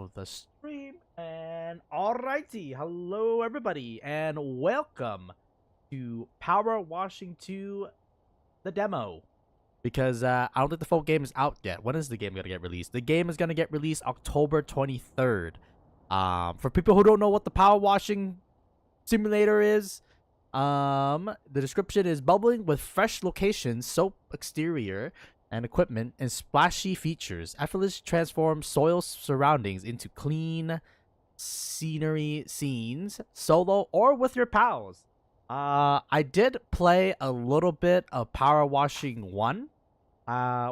of the stream. And alrighty, hello everybody, and welcome to Power Washing 2, the demo. Because I don't think the full game is out yet. When is the game gonna get released? The game is gonna get released October 23rd. For people who don't know what the Power Washing Simulator is, the description is bubbling with fresh locations, soap exterior, and equipment, and splashy features. Effortlessly transform soil surroundings into clean scenery scenes, solo or with your pals. I did play a little bit of Power Washing 1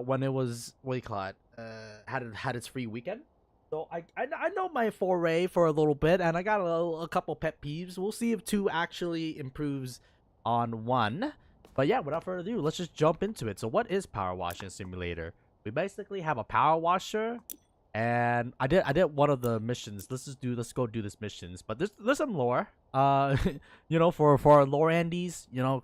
when it was, what do you call it, had its free weekend. So I know my foray for a little bit, and I got a couple pet peeves. We'll see if 2 actually improves on 1. But yeah, without further ado, let's just jump into it. So what is Power Washing Simulator? We basically have a power washer, and I did one of the missions. Let's go do this missions. But there's some lore. You know, for our lore Andes, you know,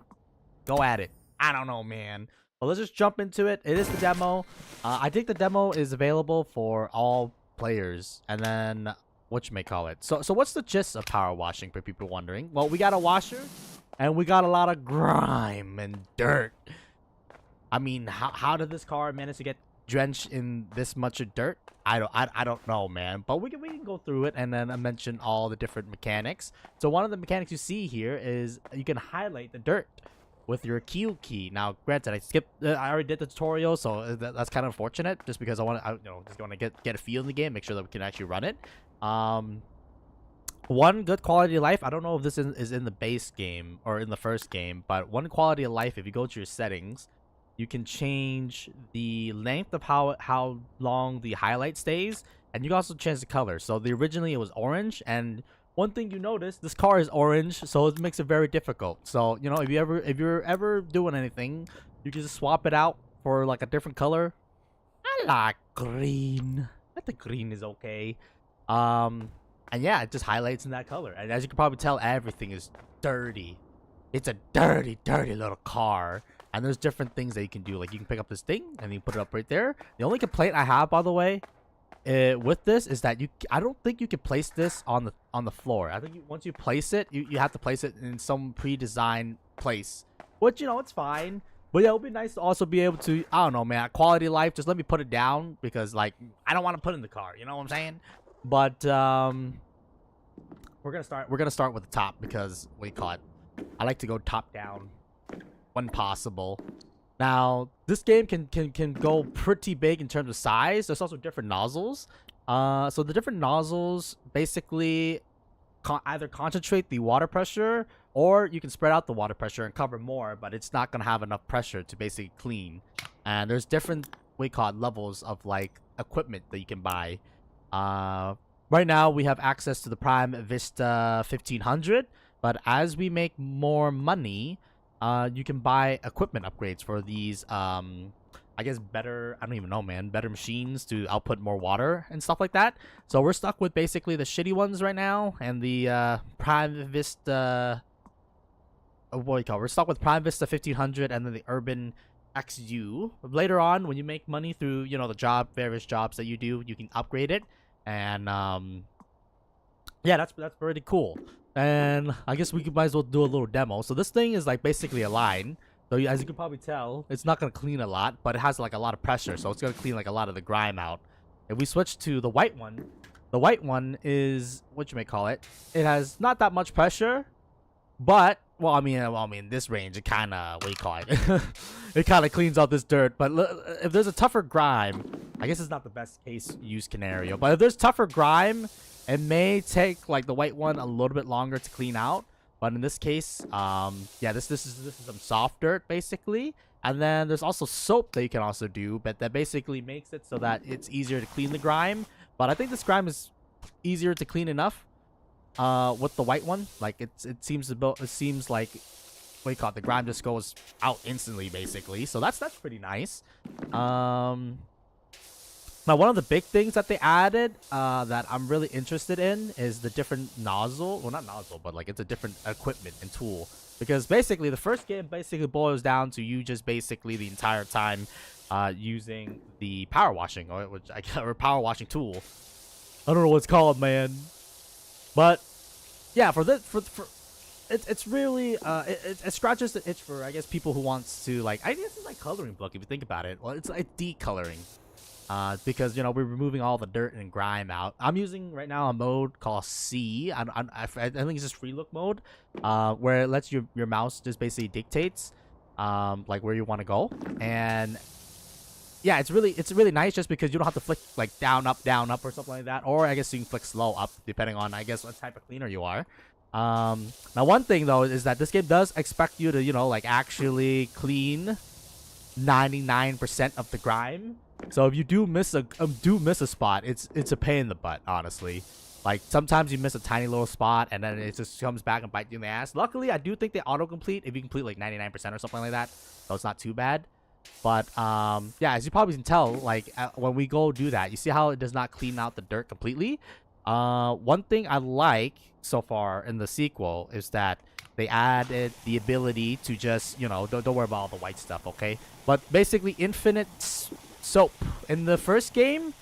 go at it. I don't know, man. But let's just jump into it. It is the demo. I think the demo is available for all players, and then whatchamacallit. So what's the gist of power washing, for people wondering? Well, we got a washer, and we got a lot of grime and dirt. I mean, how did this car manage to get drenched in this much of dirt? I don't know, man. But we can go through it, and then I mention all the different mechanics. So one of the mechanics you see here is you can highlight the dirt with your Q key. Now, granted, I already did the tutorial, so that's kind of unfortunate, just because I want to get a feel in the game, make sure that we can actually run it. One good quality of life, I don't know if this is in the base game or in the first game, but one quality of life, if you go to your settings, you can change the length of how long the highlight stays, and you can also change the color. So originally it was orange, and one thing you notice, this car is orange, so it makes it very difficult. So, you know, if you're ever doing anything, you can just swap it out for like a different color. I like green. I think green is okay. And yeah, it just highlights in that color. And as you can probably tell, everything is dirty. It's a dirty, dirty little car. And there's different things that you can do. Like, you can pick up this thing and you put it up right there. The only complaint I have, by the way, with this is that I don't think you can place this on the floor. I think once you place it, you have to place it in some pre-designed place, which, you know, it's fine. But yeah, it would be nice to also be able to, I don't know, man, quality of life, just let me put it down, because like I don't want to put it in the car, you know what I'm saying? But we're gonna start with the top, because I like to go top down when possible. Now, this game can go pretty big in terms of size. There's also different nozzles. So the different nozzles basically either concentrate the water pressure, or you can spread out the water pressure and cover more, but it's not gonna have enough pressure to basically clean. And there's different levels of like equipment that you can buy. Right now we have access to the Prime Vista 1500, but as we make more money, you can buy equipment upgrades for these, I guess better, I don't even know, man, better machines to output more water and stuff like that. So we're stuck with basically the shitty ones right now, and the Prime Vista, we're stuck with Prime Vista 1500 and then the Urban XU. Later on, when you make money through, you know, the various jobs that you do, you can upgrade it. And yeah, that's pretty cool. And I guess we might as well do a little demo. So this thing is like basically a line. So as you can probably tell, it's not gonna clean a lot, but it has like a lot of pressure, so it's gonna clean like a lot of the grime out. If we switch to the white one is it has not that much pressure, but well, I mean, this range, it kind of it kind of cleans out this dirt. But if there's a tougher grime, I guess it's not the best case use scenario. But if there's tougher grime, it may take like the white one a little bit longer to clean out. But in this case, yeah, this is some soft dirt basically. And then there's also soap that you can also do, but that basically makes it so that it's easier to clean the grime. But I think this grime is easier to clean enough with the white one. Like it seems like the grime just goes out instantly basically. So that's pretty nice. Now, one of the big things that they added that I'm really interested in is the different nozzle. Well, not nozzle, but like it's a different equipment and tool. Because basically, the first game basically boils down to you just basically the entire time using the power washing or power washing tool. I don't know what it's called, man. But yeah, for this, for it's really it scratches the itch for, I guess, people who wants to, like, I guess it's like coloring book if you think about it. Well, it's like decoloring. Because, you know, we're removing all the dirt and grime out. I'm using right now a mode called C. I think it's just free look mode, where it lets your mouse just basically dictates, like where you want to go. And yeah, it's really nice just because you don't have to flick like down up or something like that. Or I guess you can flick slow up depending on, I guess, what type of cleaner you are. Now one thing though is that this game does expect you to, you know, like actually clean 99% of the grime. So if you do miss a spot, it's a pain in the butt, honestly. Like sometimes you miss a tiny little spot and then it just comes back and bites you in the ass. Luckily, I do think they autocomplete if you complete like 99% or something like that, so it's not too bad. But yeah, as you probably can tell, like when we go do that, you see how it does not clean out the dirt completely. One thing I like so far in the sequel is that they added the ability to just, you know, don't worry about all the white stuff, okay? But basically infinite soap. In the first game,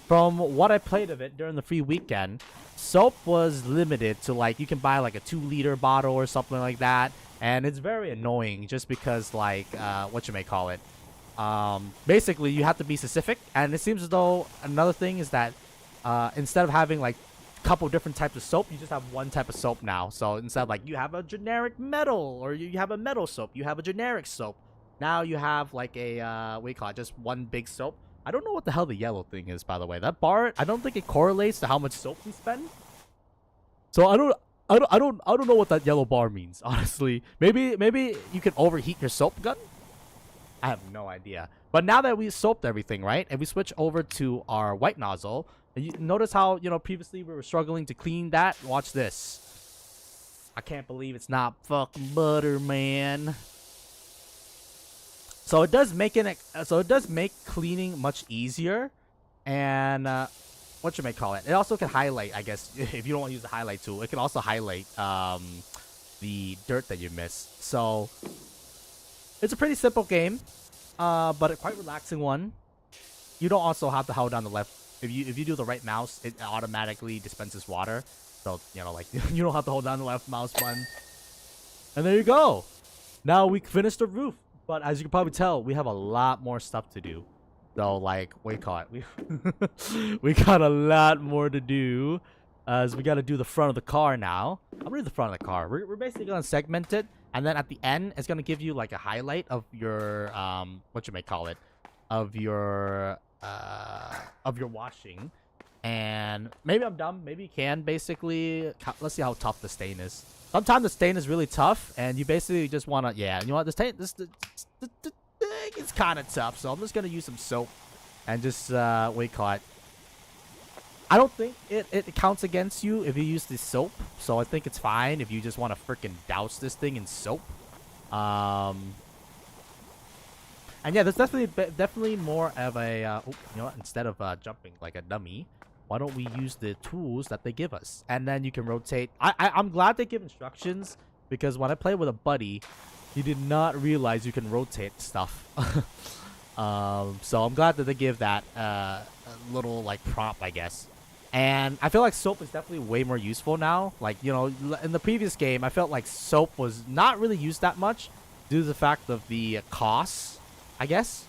from what I played of it during the free weekend, soap was limited to, like, you can buy like a 2-liter bottle or something like that, and it's very annoying just because, like, what you may call it, basically you have to be specific. And it seems as though another thing is that instead of having like a couple different types of soap, you just have one type of soap now. So instead of like you have a generic metal, or you have a metal soap, you have a generic soap. Now you have like a what do you call it, just one big soap. I don't know what the hell the yellow thing is, by the way. That bar, I don't think it correlates to how much soap you spend. So I don't know what that yellow bar means, honestly. Maybe you can overheat your soap gun. I have no idea. But now that we soaped everything, right, and we switch over to our white nozzle, and you notice how, you know, previously we were struggling to clean that. Watch this. I can't believe it's not fucking butter, man. So it does make cleaning much easier, and what you may call it. It also can highlight, I guess, if you don't want to use the highlight tool. It can also highlight the dirt that you missed. So it's a pretty simple game, but a quite relaxing one. You don't also have to hold down the left. If you do the right mouse, it automatically dispenses water. So, you know, like, you don't have to hold down the left mouse button. And there you go. Now we finished the roof. But as you can probably tell, we have a lot more stuff to do. So, like, what do you call it? We got a lot more to do. As we got to do the front of the car now. I'm going to do the front of the car. We're basically going to segment it. And then at the end, it's going to give you, like, a highlight of your, what you may call it, of your washing. And maybe I'm dumb. Maybe you can basically, let's see how tough the stain is. Sometimes the stain is really tough, and you basically just want to, yeah, you know what, the stain, it's kind of tough, so I'm just going to use some soap and just, what do you call it? I don't think it counts against you if you use this soap, so I think it's fine if you just want to freaking douse this thing in soap. And yeah, there's definitely more of a, you know what, instead of jumping like a dummy, why don't we use the tools that they give us? And then you can rotate. I'm glad they give instructions, because when I played with a buddy, he did not realize you can rotate stuff. So I'm glad that they give that little, like, prompt, I guess. And I feel like soap is definitely way more useful now. Like, you know, in the previous game, I felt like soap was not really used that much due to the fact of the costs, I guess.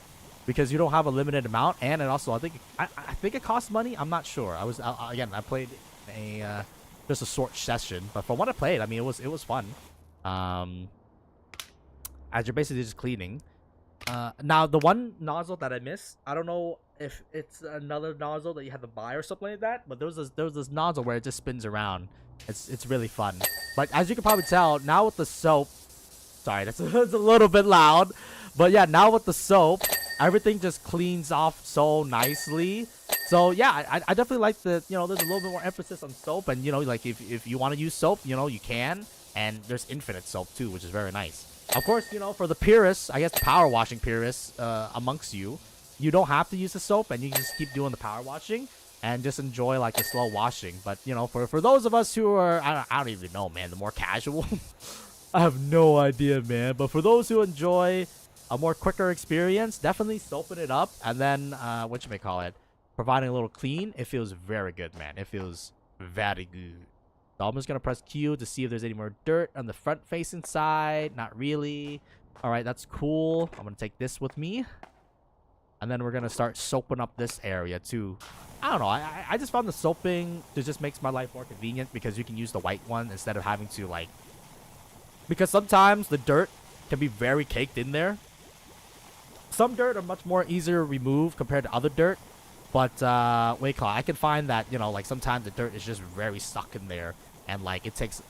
Because you don't have a limited amount, and it also, I think it costs money. I'm not sure. Again, I played just a short session, but from what I played, I mean, it was fun. As you're basically just cleaning. Now the one nozzle that I missed, I don't know if it's another nozzle that you have to buy or something like that, but there was this nozzle where it just spins around. It's really fun. But as you can probably tell, now with the soap, sorry, that's a little bit loud, but yeah, now with the soap, everything just cleans off so nicely. So yeah, I definitely like the, you know, there's a little bit more emphasis on soap, and, you know, like if you want to use soap, you know, you can, and there's infinite soap too, which is very nice. Of course, you know, for the purists, I guess power washing purists amongst you, you don't have to use the soap, and you can just keep doing the power washing and just enjoy like the slow washing. But, you know, for those of us who are, I don't even know, man, the more casual, I have no idea, man. But for those who enjoy a more quicker experience, definitely soaping it up, and then whatchamacallit, providing a little clean, it feels very good, man. It feels very good. So I'm just gonna press Q to see if there's any more dirt on the front facing side. Not really. All right, that's cool. I'm gonna take this with me, and then we're gonna start soaping up this area too. I don't know. I just found the soaping to just makes my life more convenient because you can use the white one instead of having to like. Because sometimes the dirt can be very caked in there. Some dirt are much more easier to remove compared to other dirt. But, I can find that, like sometimes the dirt is just very stuck in there. And, like, it takes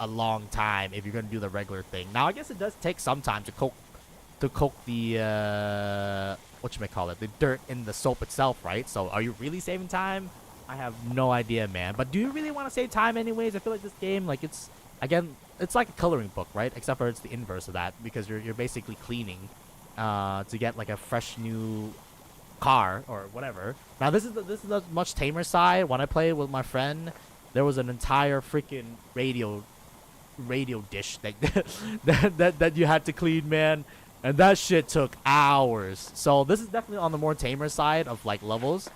a long time if you're going to do the regular thing. Now, I guess it does take some time to coat the, the dirt in the soap itself, right? So, are you really saving time? I have no idea, man. But do you really want to save time anyways? I feel like this game, like, it's like a coloring book, right? Except for it's the inverse of that because you're basically cleaning to get, like, a fresh new car or whatever. Now this is the much tamer side. When I played with my friend, there was an entire freaking radio dish that you had to clean, man, and that shit took hours. So this is definitely on the more tamer side of like levels,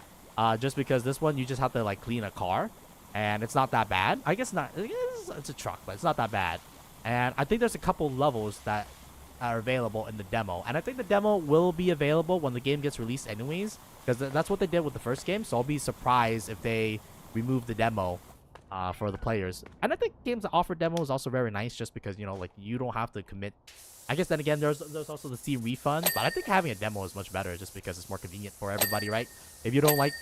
just because this one you just have to like clean a car, and it's not that bad. I guess not. It's a truck, but it's not that bad. And I think there's a couple levels that are available in the demo, and I think the demo will be available when the game gets released anyways, because that's what they did with the first game. So I'll be surprised if they remove the demo for the players. And I think games that offer demo is also very nice, just because like you don't have to commit. I guess then again there's also the Steam refund, but I think having a demo is much better just because it's more convenient for everybody, right? If you don't like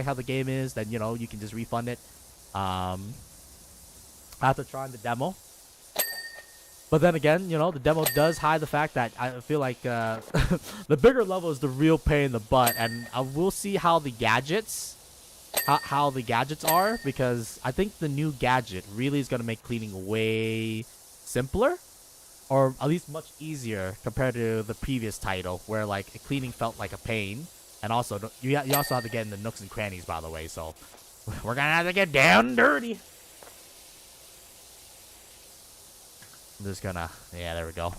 how the game is, then you can just refund it. After trying the demo. But then again, the demo does hide the fact that I feel like the bigger level is the real pain in the butt, and I will see how the gadgets are, because I think the new gadget really is going to make cleaning way simpler, or at least much easier compared to the previous title, where like cleaning felt like a pain, and also you also have to get in the nooks and crannies, by the way. So we're gonna have to get down and dirty. I'm just gonna, yeah, there we go.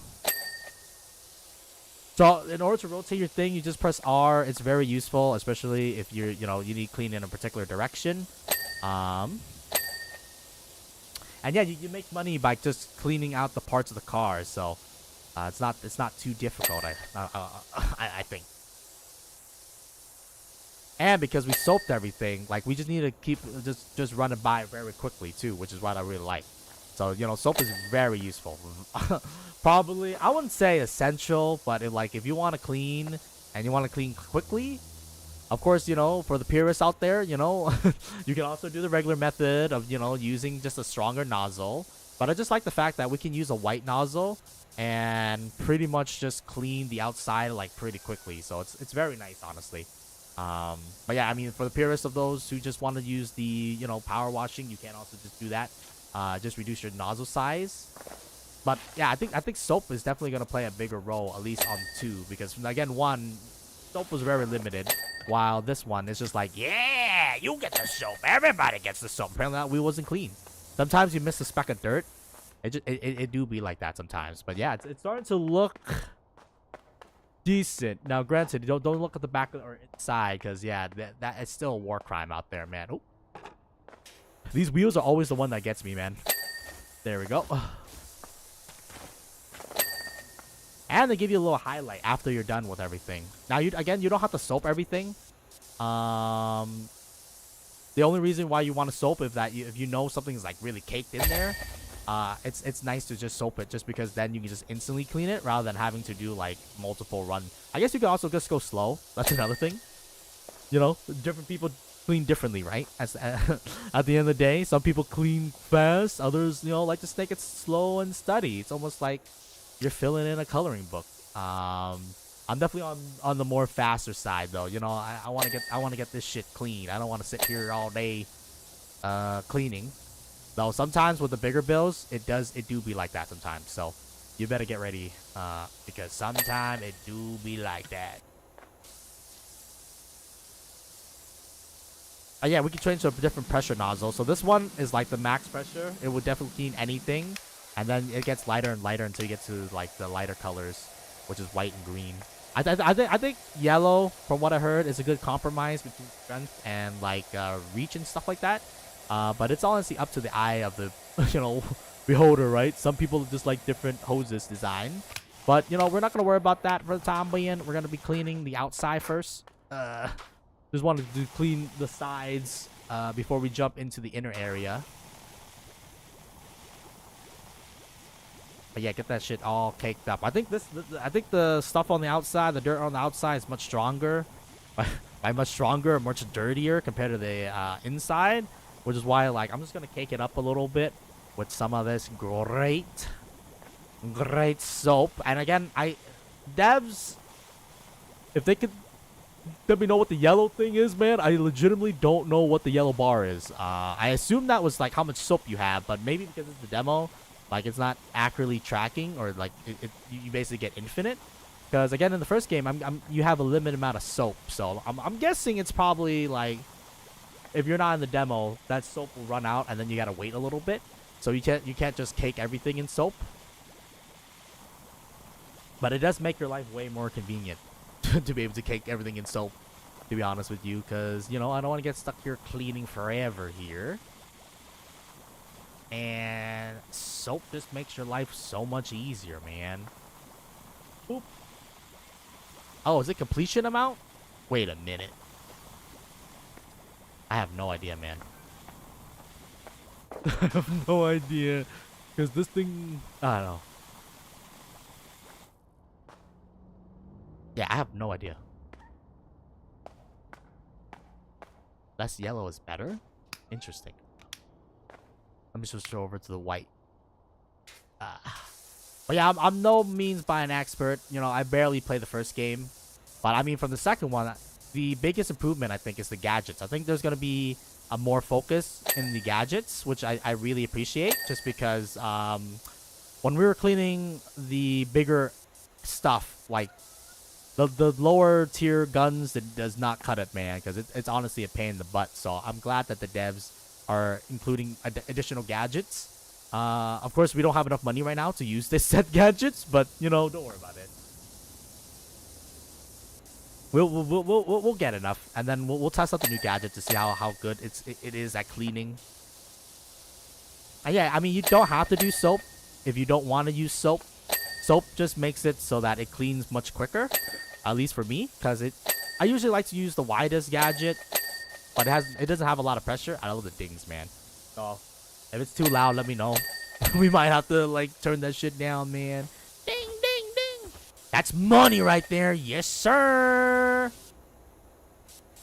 So in order to rotate your thing, you just press R. It's very useful, especially if you need clean in a particular direction. And yeah, you make money by just cleaning out the parts of the car. So it's not too difficult, I think. And because we soaped everything, like we just need to keep just run it by very quickly too, which is what I really like. So, soap is very useful. Probably, I wouldn't say essential, but if you want to clean and you want to clean quickly, of course, for the purists out there, you can also do the regular method of, using just a stronger nozzle. But I just like the fact that we can use a white nozzle and pretty much just clean the outside like pretty quickly. So it's very nice, honestly. But yeah, I mean, for the purists of those who just want to use the, power washing, you can also just do that. Just reduce your nozzle size. But yeah, I think soap is definitely going to play a bigger role, at least on 2, because again, 1, soap was very limited, while this one is just like, yeah, you get the soap, everybody gets the soap. Apparently that wheel wasn't clean. Sometimes you miss a speck of dirt. It do be like that sometimes. But yeah, it's starting to look decent. Now granted, don't look at the back or inside, because yeah, that is still a war crime out there, man. Ooh. These wheels are always the one that gets me, man. There we go. And they give you a little highlight after you're done with everything. Now, you don't have to soap everything. The only reason why you want to soap is that if you know something's like really caked in there, it's nice to just soap it, just because then you can just instantly clean it rather than having to do like multiple run. I guess you can also just go slow. That's another thing. Different people clean differently, right? At the end of the day, some people clean fast, others like to take it slow and steady. It's almost like you're filling in a coloring book. I'm definitely on the more faster side though. I want to get this shit clean. I don't want to sit here all day cleaning. Though sometimes with the bigger bills, it do be like that sometimes. So you better get ready, because sometimes it do be like that. Yeah, we can change to a different pressure nozzle. So this one is like the max pressure. It would definitely clean anything. And then it gets lighter and lighter until you get to like the lighter colors, which is white and green. I think yellow, from what I heard, is a good compromise between strength and like reach and stuff like that. But it's honestly up to the eye of the beholder, right? Some people just like different hoses design. But we're not gonna worry about that for the time being. We're gonna be cleaning the outside first. Just wanted to clean the sides before we jump into the inner area. But yeah, get that shit all caked up. I think the stuff on the outside, the dirt on the outside, is much stronger. By much stronger, much dirtier compared to the inside, which is why I'm just gonna cake it up a little bit with some of this great soap. And again, devs, if they could let me know what the yellow thing is, man. I legitimately don't know what the yellow bar is. I assume that was like how much soap you have, but maybe because it's the demo, like it's not accurately tracking, or like you basically get infinite. Because again, in the first game, you have a limited amount of soap, so I'm guessing it's probably like if you're not in the demo, that soap will run out, and then you gotta wait a little bit. So you can't just cake everything in soap. But it does make your life way more convenient to be able to cake everything in soap, to be honest with you, because I don't want to get stuck here cleaning forever here. And soap just makes your life so much easier, man. Boop. Oh, is it completion amount? Wait a minute. I have no idea, man. I have no idea, because this thing, I don't know. Yeah, I have no idea. Less yellow is better? Interesting. Let me switch over to the white. But yeah, I'm no means by an expert. I barely played the first game. But I mean, from the second one, the biggest improvement, I think, is the gadgets. I think there's going to be a more focus in the gadgets, which I really appreciate. Just because when we were cleaning the bigger stuff, like the lower tier guns, it does not cut it, man, because it's honestly a pain in the butt. So I'm glad that the devs are including additional gadgets. Of course, we don't have enough money right now to use this set gadgets, but don't worry about it. We'll get enough, and then we'll test out the new gadget to see how good it is at cleaning. And yeah, I mean, you don't have to do soap if you don't want to use soap. Soap just makes it so that it cleans much quicker, at least for me, because I usually like to use the widest gadget, but it doesn't have a lot of pressure. I love the dings, man. So if it's too loud, let me know. We might have to like turn that shit down, man. Ding, ding, ding. That's money right there. Yes, sir.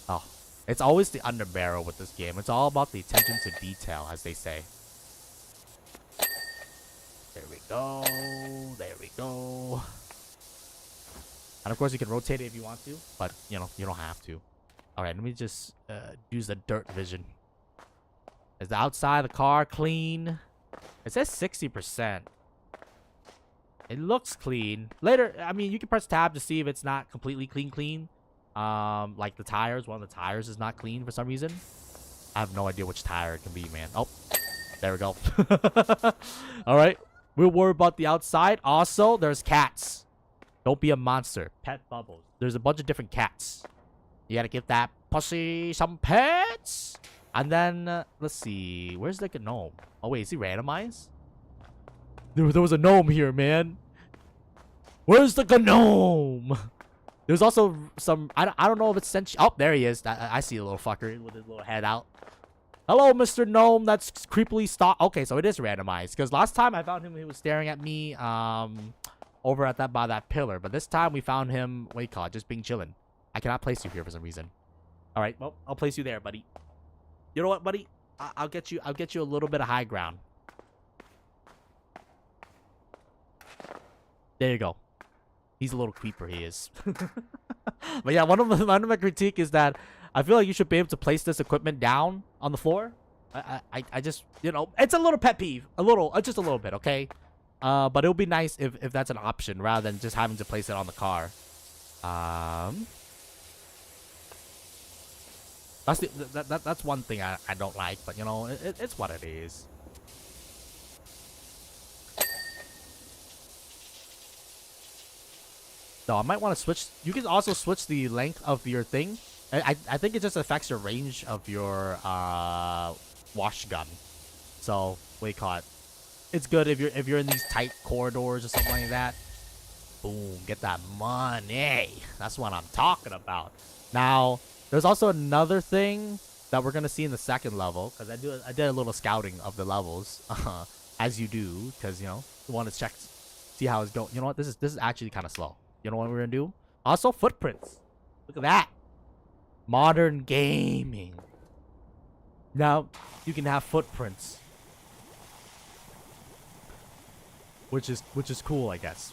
Oh, it's always the underbarrel with this game. It's all about the attention to detail, as they say. There we go. There we go. And of course, you can rotate it if you want to, but you don't have to. All right, let me just use the dirt vision. Is the outside of the car clean? It says 60%. It looks clean. Later, I mean, you can press tab to see if it's not completely clean. Like the tires. One of the tires is not clean for some reason. I have no idea which tire it can be, man. Oh, there we go. All right. We'll worry about the outside. Also, there's cats. Don't be a monster. Pet Bubbles. There's a bunch of different cats. You gotta give that pussy some pets. And then, let's see. Where's the gnome? Oh, wait. Is he randomized? There was a gnome here, man. Where's the gnome? There's also some... I don't know if it's sent... Oh, there he is. I see a little fucker with his little head out. Hello, Mr. Gnome. That's creepily stalk. Okay, so it is randomized. Because last time I found him, he was staring at me over at by that pillar. But this time we found him, what do you call it? Just being chilling. I cannot place you here for some reason. All right, well, I'll place you there, buddy. You know what, buddy? I'll get you a little bit of high ground. There you go. He's a little creeper, he is. But yeah, one of my critique is that I feel like you should be able to place this equipment down on the floor. I just, it's a little pet peeve. Just a little bit, okay? But it would be nice if that's an option rather than just having to place it on the car. That's one thing I don't like, but it's what it is. So I might want to switch. You can also switch the length of your thing. I think it just affects your range of your wash gun. So what do you call it? It's good if you're in these tight corridors or something like that. Boom, get that money. That's what I'm talking about. Now, there's also another thing that we're gonna see in the second level, because I did a little scouting of the levels, as you do, because you know you want to check, see how it's going. You know what? This is actually kind of slow. You know what we're gonna do? Also footprints. Look at that. Modern gaming. Now you can have footprints, which is cool, I guess.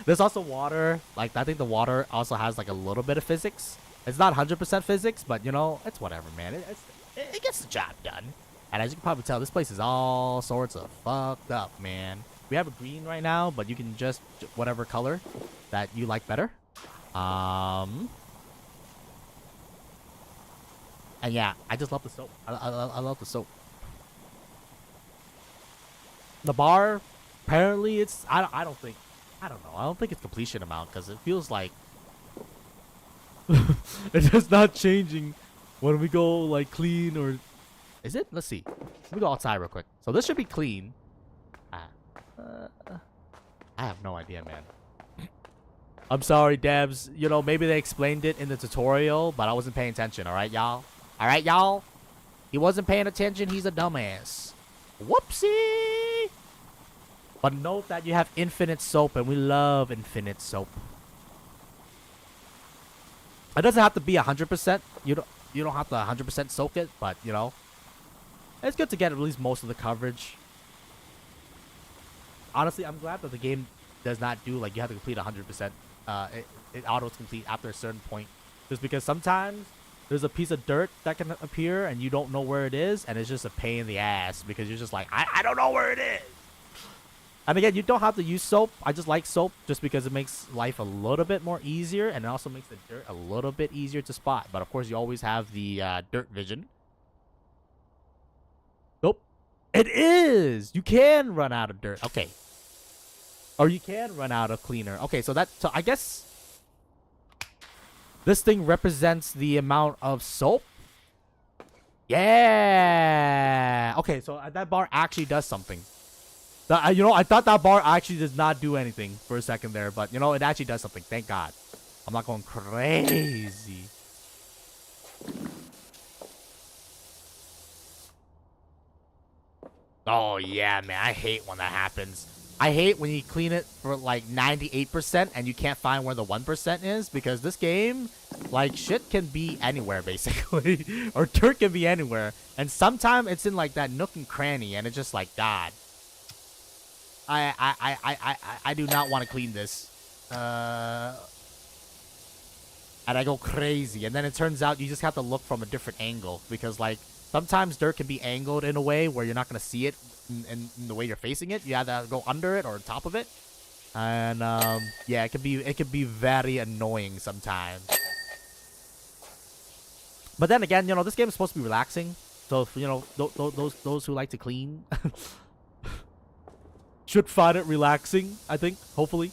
There's also water. Like I think the water also has like a little bit of physics. It's not 100% physics, but you know it's whatever, man. It gets the job done. And as you can probably tell, this place is all sorts of fucked up, man. We have a green right now, but you can just whatever color that you like better. And yeah, I just love the soap. I love the soap. The bar, apparently it's I don't know. I don't think it's completion amount because it feels like it's just not changing when we go like clean or is it? Let's see. Let me go outside real quick. So this should be clean. I have no idea, man. I'm sorry, devs. You know, maybe they explained it in the tutorial, but I wasn't paying attention. All right, y'all. All right, y'all. He wasn't paying attention. He's a dumbass. Whoopsie. But note that you have infinite soap, and we love infinite soap. It doesn't have to be 100%. You don't have to 100% soak it, but you know, it's good to get at least most of the coverage. Honestly, I'm glad that the game does not do like you have to complete 100%. It autos complete after a certain point, just because sometimes there's a piece of dirt that can appear and you don't know where it is, and it's just a pain in the ass because you're just like I don't know where it is. And again, you don't have to use soap. I just like soap just because it makes life a little bit more easier, and it also makes the dirt a little bit easier to spot. But of course, you always have the dirt vision. Nope. It is! You can run out of dirt. Okay. Or you can run out of cleaner. Okay, so I guess this thing represents the amount of soap. Yeah! Okay, so that bar actually does something. You know, I thought that bar actually does not do anything for a second there, but you know, it actually does something. Thank God. I'm not going crazy. Oh yeah, man, I hate when that happens. I hate when you clean it for like 98% and you can't find where the 1% is, because this game, like, shit can be anywhere basically. Or dirt can be anywhere. And sometimes it's in like that nook and cranny, and it's just like, God. I do not want to clean this. And I go crazy. And then it turns out you just have to look from a different angle, because like sometimes dirt can be angled in a way where you're not going to see it in the way you're facing it. You have to go under it or on top of it. And yeah, it can be very annoying sometimes. But then again, you know, this game is supposed to be relaxing. So if, you know, those who like to clean should find it relaxing, I think, hopefully.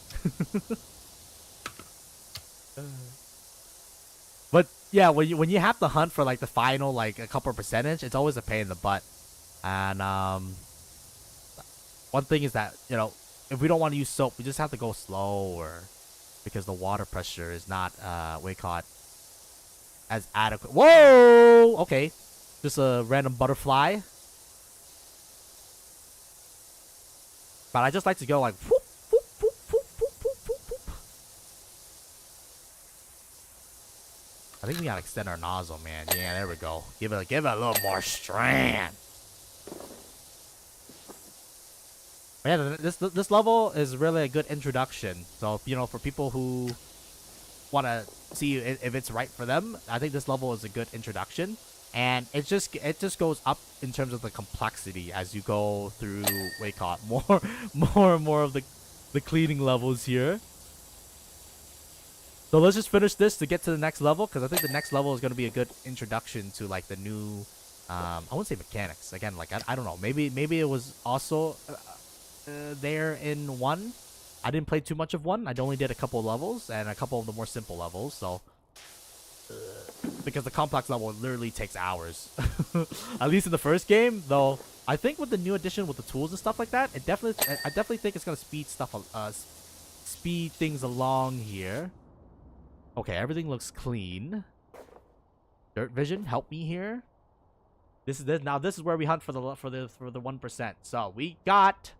But yeah, when you have to hunt for like the final like a couple of percentage, it's always a pain in the butt. And one thing is that, you know, if we don't want to use soap, we just have to go slower, because the water pressure is not what you call it, as adequate. Whoa! Okay, just a random butterfly. But I just like to go like whoop, whoop, whoop, whoop, whoop, whoop, whoop, whoop. I think we gotta extend our nozzle, man. Yeah, there we go. Give it a little more strength. Yeah, this level is really a good introduction. So, you know, for people who want to see if it's right for them, I think this level is a good introduction. And it just goes up in terms of the complexity as you go through, what you call it, more and more of the cleaning levels here. So let's just finish this to get to the next level, because I think the next level is going to be a good introduction to like the new, I wouldn't say mechanics. Again, like I don't know, maybe it was also there in 1, I didn't play too much of 1. I only did a couple of levels and a couple of the more simple levels. So because the complex level literally takes hours. At least in the first game, though. I think with the new addition with the tools and stuff like that, I definitely think it's gonna speed things along here. Okay, everything looks clean. Dirt vision, help me here. This is where we hunt for the 1%. So we got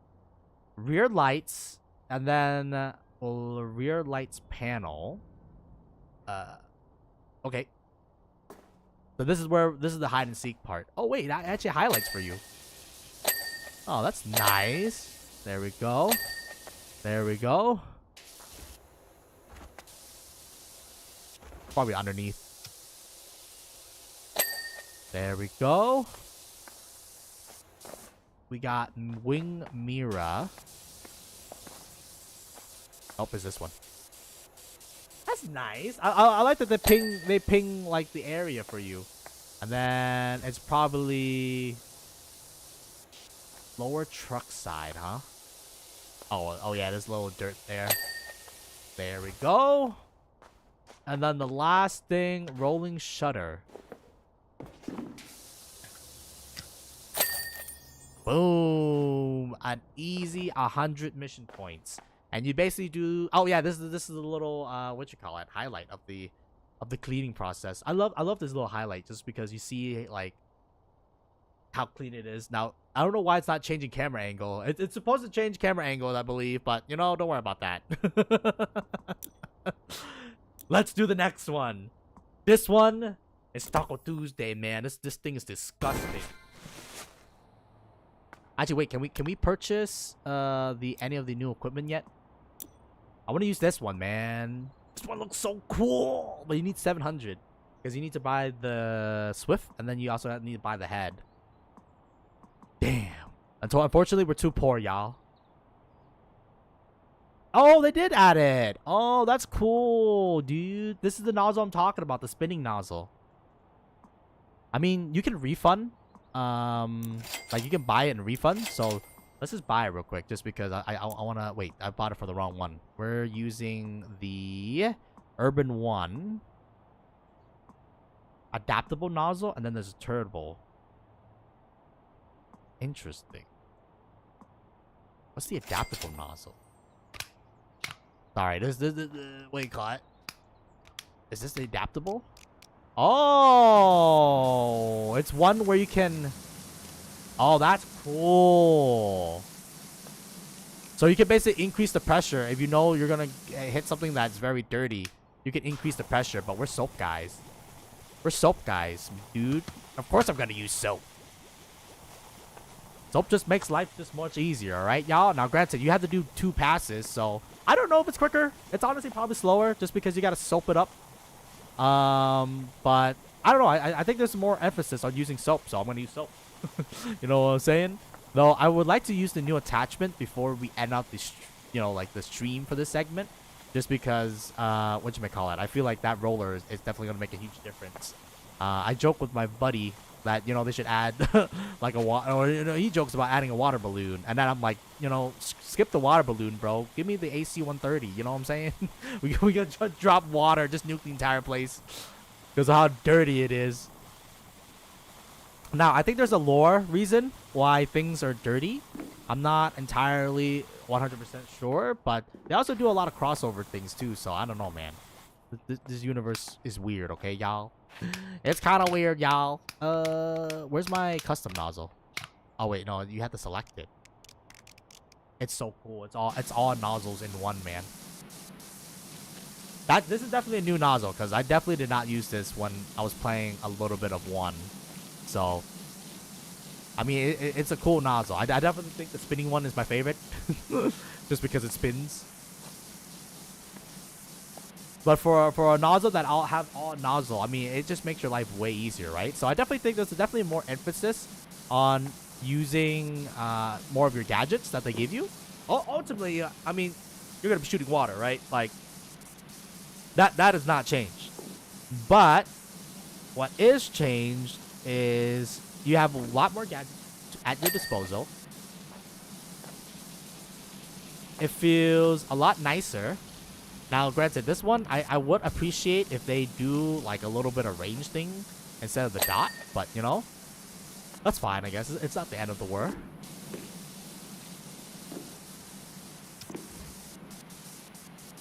rear lights and then rear lights panel. Okay. So this is the hide and seek part. Oh wait, that actually highlights for you. Oh, that's nice. There we go. There we go. Probably underneath. There we go. We got wing mirror. Oh, is this one? That's nice. I like that they ping like the area for you, and then it's probably lower truck side, huh? Oh yeah, there's a little dirt there. There we go. And then the last thing, rolling shutter. Boom! An easy 100 mission points, and you basically do. Oh yeah, this is a little highlight of the cleaning process. I love this little highlight just because you see like how clean it is. Now I don't know why it's not changing camera angle. It's supposed to change camera angle, I believe, but you know, don't worry about that. Let's do the next one. This one is Taco Tuesday, man. This thing is disgusting. Actually, wait, can we purchase any of the new equipment yet? I want to use this one, man. This one looks so cool, but you need 700 because you need to buy the Swift, and then you also need to buy the head. Damn. Unfortunately, we're too poor, y'all. Oh, they did add it. Oh, that's cool, dude. This is the nozzle I'm talking about, the spinning nozzle. I mean, you can refund. Like you can buy it and refund. So let's just buy it real quick, just because I want to wait. I bought it for the wrong one. We're using the Urban one, adaptable nozzle, and then there's a turbo. Interesting. What's the adaptable nozzle? Sorry, wait, caught. Is this the adaptable? Oh, it's one where you can. Oh, that's cool. So you can basically increase the pressure if you know you're gonna hit something that's very dirty. You can increase the pressure, but we're soap guys. We're soap guys, dude. Of course I'm gonna use soap. Soap just makes life just much easier, alright, y'all? Now, granted, you have to do 2 passes, so I don't know if it's quicker. It's honestly probably slower, just because you gotta soap it up. But I don't know. I think there's more emphasis on using soap, so I'm gonna use soap. You know what I'm saying? Though I would like to use the new attachment before we end out the, like the stream for this segment, just because whatchamacallit, I feel like that roller is definitely gonna make a huge difference. I joke with my buddy that they should add like a water, or he jokes about adding a water balloon, and then I'm like, skip the water balloon, bro. Give me the AC 130. You know what I'm saying? we gonna just drop water, just nuke the entire place because of how dirty it is. Now I think there's a lore reason why things are dirty. I'm not entirely 100% sure, but they also do a lot of crossover things too. So I don't know, man. This universe is weird, okay, y'all? It's kind of weird, y'all. Where's my custom nozzle? Oh wait, no, you have to select it. It's so cool. It's all nozzles in one, man. This is definitely a new nozzle, because I definitely did not use this when I was playing a little bit of 1. So I mean, it's a cool nozzle. I definitely think the spinning one is my favorite, just because it spins. But for a nozzle that I'll have all nozzle, I mean, it just makes your life way easier, right? So I definitely think there's definitely more emphasis on using more of your gadgets that they give you. Ultimately, I mean, you're gonna be shooting water, right? Like that has not changed. But what is changed is you have a lot more gadgets at your disposal. it feels a lot nicer. Now, granted, this one, I would appreciate if they do, like, a little bit of range thing instead of the dot. But, you know, that's fine, I guess. It's not the end of the world.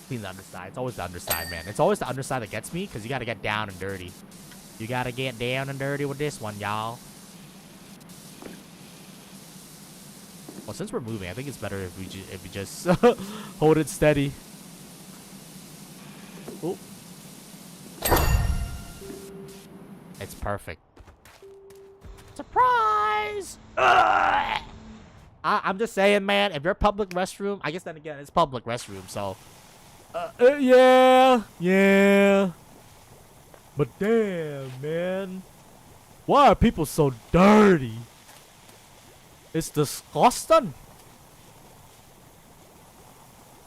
Clean the underside. It's always the underside, man. It's always the underside that gets me, because you got to get down and dirty. You got to get down and dirty with this one, y'all. Well, since we're moving, I think it's better if we just hold it steady. Ooh. It's perfect. Surprise! I'm just saying, man, if you're public restroom, I guess then again, it's public restroom, so... yeah. But damn, man. Why are people so dirty? It's disgusting.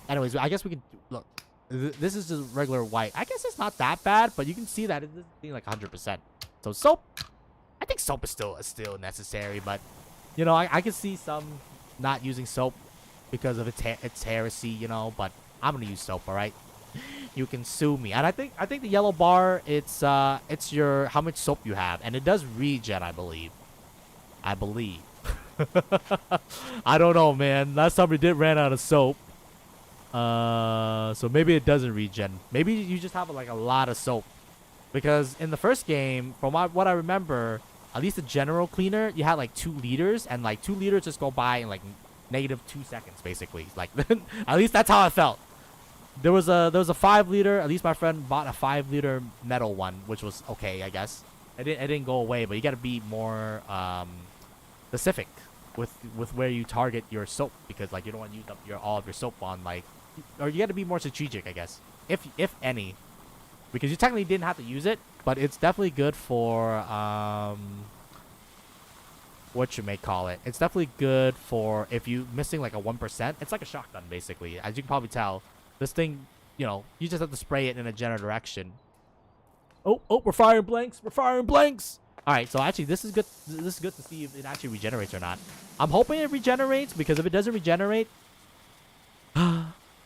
Anyways, I guess we can... Look, this is just regular white. I guess it's not that bad, but you can see that it's being like 100%. So soap... I think soap is still necessary, but... You know, I can see some not using soap because of its heresy, you know, but I'm gonna use soap, alright? You can sue me. And I think the yellow bar, it's your how much soap you have, and it does regen, I believe. I don't know, man. Last time we ran out of soap. So maybe it doesn't regen. Maybe you just have like a lot of soap. Because in the first game, from what I remember, at least the general cleaner, you had like 2 liters, and like 2 liters just go by in like -2 seconds, basically. Like at least that's how I felt. There was a 5 liter. At least my friend bought a 5 liter metal one, which was okay, I guess. It didn't go away, but you gotta be more specific with where you target your soap, because like you don't want to use up all of your soap on like, or you got to be more strategic, I guess, if any, because you technically didn't have to use it, but it's definitely good for what you may call it. It's definitely good for if you missing like a 1%. It's like a shotgun basically, as you can probably tell. This thing, you know, you just have to spray it in a general direction. Oh, we're firing blanks. We're firing blanks. All right, so actually, this is good. This is good to see if it actually regenerates or not. I'm hoping it regenerates, because if it doesn't regenerate,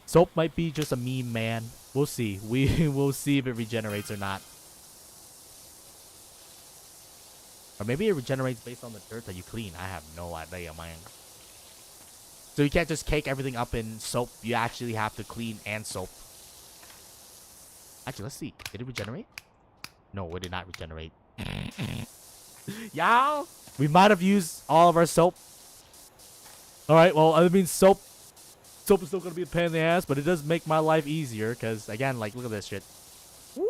soap might be just a meme, man. We'll see. We will see if it regenerates or not. Or maybe it regenerates based on the dirt that you clean. I have no idea, man. So you can't just cake everything up in soap. You actually have to clean and soap. Actually, let's see. Did it regenerate? No, it did not regenerate. Y'all, we might have used all of our soap. All right, well, I mean, soap is still gonna be a pain in the ass, but it does make my life easier, because again, like, look at this shit. Woo!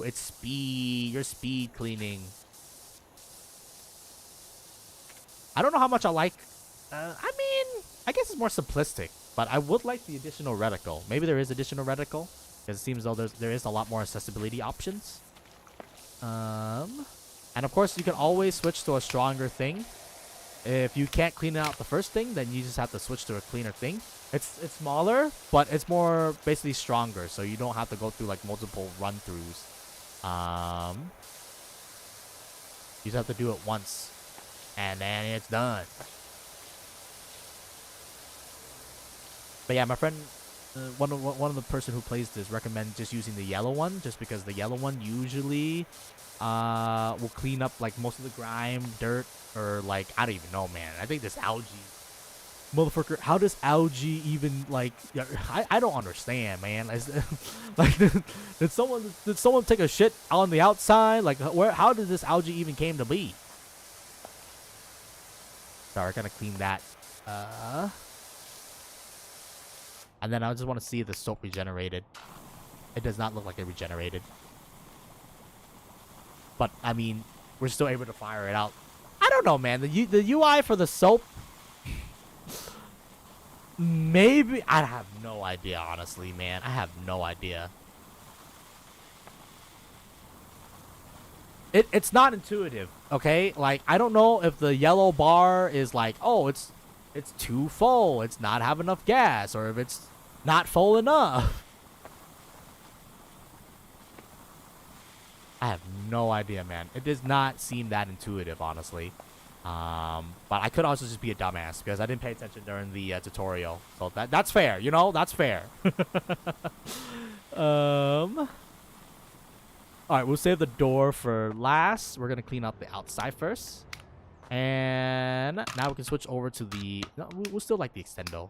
It's speed. You're speed cleaning. I don't know how much I like. I mean, I guess it's more simplistic, but I would like the additional reticle. Maybe there is additional reticle, because it seems though there is a lot more accessibility options. And of course, you can always switch to a stronger thing. If you can't clean out the first thing, then you just have to switch to a cleaner thing. It's smaller, but it's more basically stronger, so you don't have to go through like multiple run-throughs. You just have to do it once, and then it's done. But yeah, my friend, one of the person who plays this recommends just using the yellow one, just because the yellow one usually will clean up like most of the grime, dirt, or like, I don't even know, man. I think this algae, motherfucker. How does algae even like? I don't understand, man. Like, did someone take a shit on the outside? Like, how did this algae even came to be? Sorry, I gotta clean that. And then I just want to see if the soap regenerated. It does not look like it regenerated. But, I mean, we're still able to fire it out. I don't know, man. The UI for the soap... Maybe... I have no idea, honestly, man. I have no idea. It's not intuitive, okay? Like, I don't know if the yellow bar is like, oh, it's too full. It's not have enough gas. Or if it's not full enough. I have no idea, man. It does not seem that intuitive, honestly. But I could also just be a dumbass because I didn't pay attention during the tutorial. So that's fair, you know? That's fair. Alright, we'll save the door for last. We're gonna clean up the outside first. And now we can switch over to the... No, we'll still like the extendo.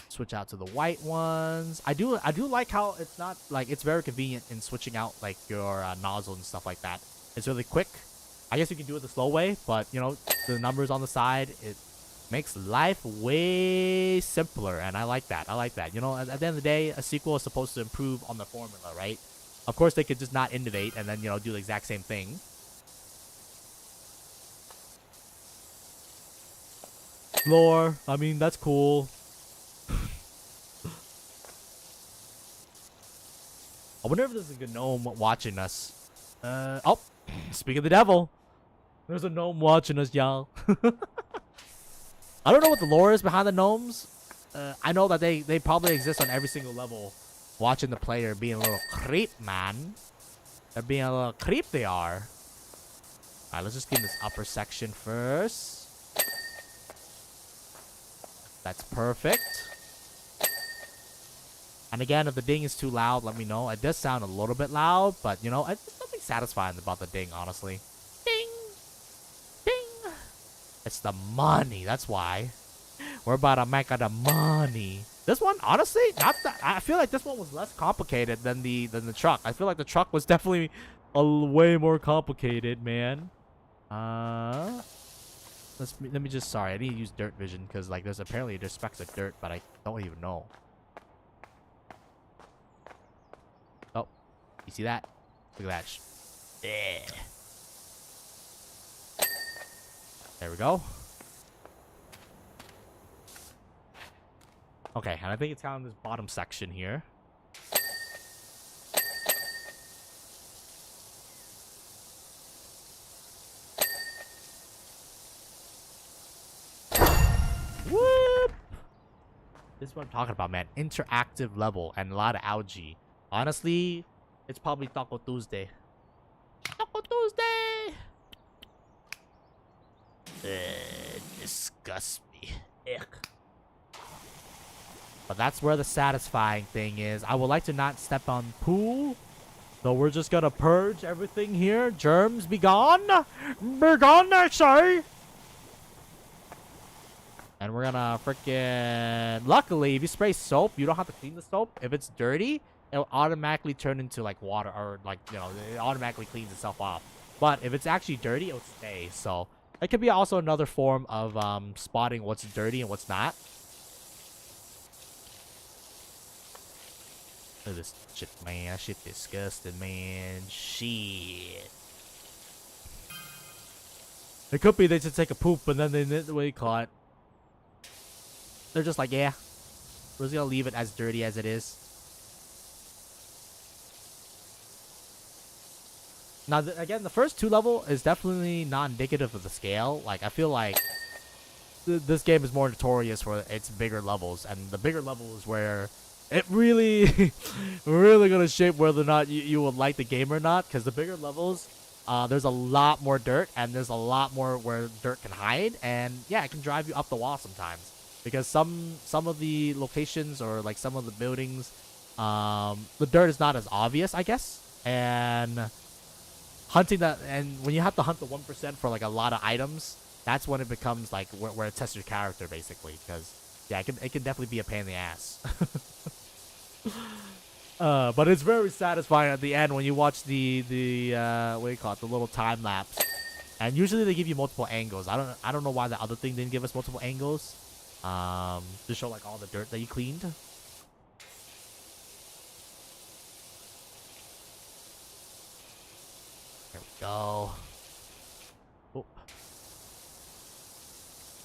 Switch out to the white ones. I do like how it's not like it's very convenient in switching out like your nozzle and stuff like that. It's really quick. I guess you can do it the slow way, but you know, the numbers on the side, it makes life way simpler, and I like that. I like that. You know, at the end of the day, a sequel is supposed to improve on the formula, right? Of course, they could just not innovate and then, you know, do the exact same thing. Lore, I mean, that's cool. I wonder if there's a gnome watching us. Oh, speak of the devil. There's a gnome watching us, y'all. I don't know what the lore is behind the gnomes. I know that they probably exist on every single level. Watching the player being a little creep, man. They're being a little creep, they are. Alright, let's just clean this upper section first. That's perfect. And again, if the ding is too loud, let me know. It does sound a little bit loud, but you know, there's nothing satisfying about the ding, honestly. Ding! Ding! It's the money, that's why. We're about to make the money. This one, honestly, not that. I feel like this one was less complicated than the truck. I feel like the truck was definitely way more complicated, man. Let me just, sorry, I need to use dirt vision because like there's specks of dirt, but I don't even know. Oh, you see that? Look at that. Yeah. There we go. Okay, and I think it's kind of this bottom section here. Whoop! This is what I'm talking about, man. Interactive level and a lot of algae. Honestly, it's probably Taco Tuesday. Taco Tuesday! Disgust me. Ick. But that's where the satisfying thing is. I would like to not step on pool. So we're just gonna purge everything here. Germs, be gone! Be gone, I say! And we're gonna freaking... Luckily, if you spray soap, you don't have to clean the soap. If it's dirty, it'll automatically turn into like water, or like, you know, it automatically cleans itself off. But if it's actually dirty, it'll stay. So it could be also another form of spotting what's dirty and what's not. Look at this shit, man. That shit disgusting, man. Shit. It could be they just take a poop and then they what do you call it? They're just like, yeah, we're just gonna leave it as dirty as it is. Now, again, the first two level is definitely not indicative of the scale. Like, I feel like this game is more notorious for its bigger levels, and the bigger levels where it really, really gonna shape whether or not you would like the game or not. Because the bigger levels, there's a lot more dirt, and there's a lot more where dirt can hide, and yeah, it can drive you up the wall sometimes. Because some of the locations or like some of the buildings, the dirt is not as obvious, I guess, and hunting that, and when you have to hunt the 1% for like a lot of items, that's when it becomes like where it tests your character, basically. Because yeah, it can definitely be a pain in the ass. But it's very satisfying at the end when you watch the what do you call it, the little time lapse. And usually they give you multiple angles. I don't know why the other thing didn't give us multiple angles. To show like all the dirt that you cleaned. There we go. Oh.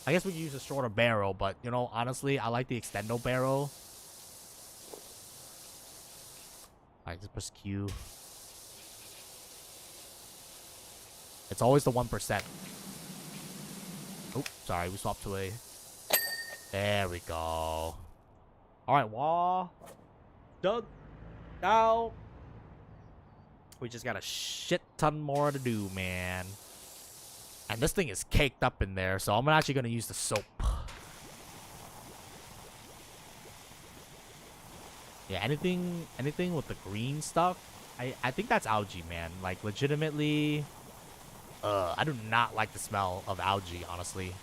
I guess we could use a shorter barrel, but you know, honestly, I like the extendo barrel. Alright, just press Q. It's always the 1%. Oh, sorry, we swapped to a... There we go. Alright, wall. Dug. Now. We just got a shit ton more to do, man. And this thing is caked up in there, so I'm actually gonna use the soap. Yeah, anything with the green stuff, I think that's algae, man. Like, legitimately, I do not like the smell of algae, honestly.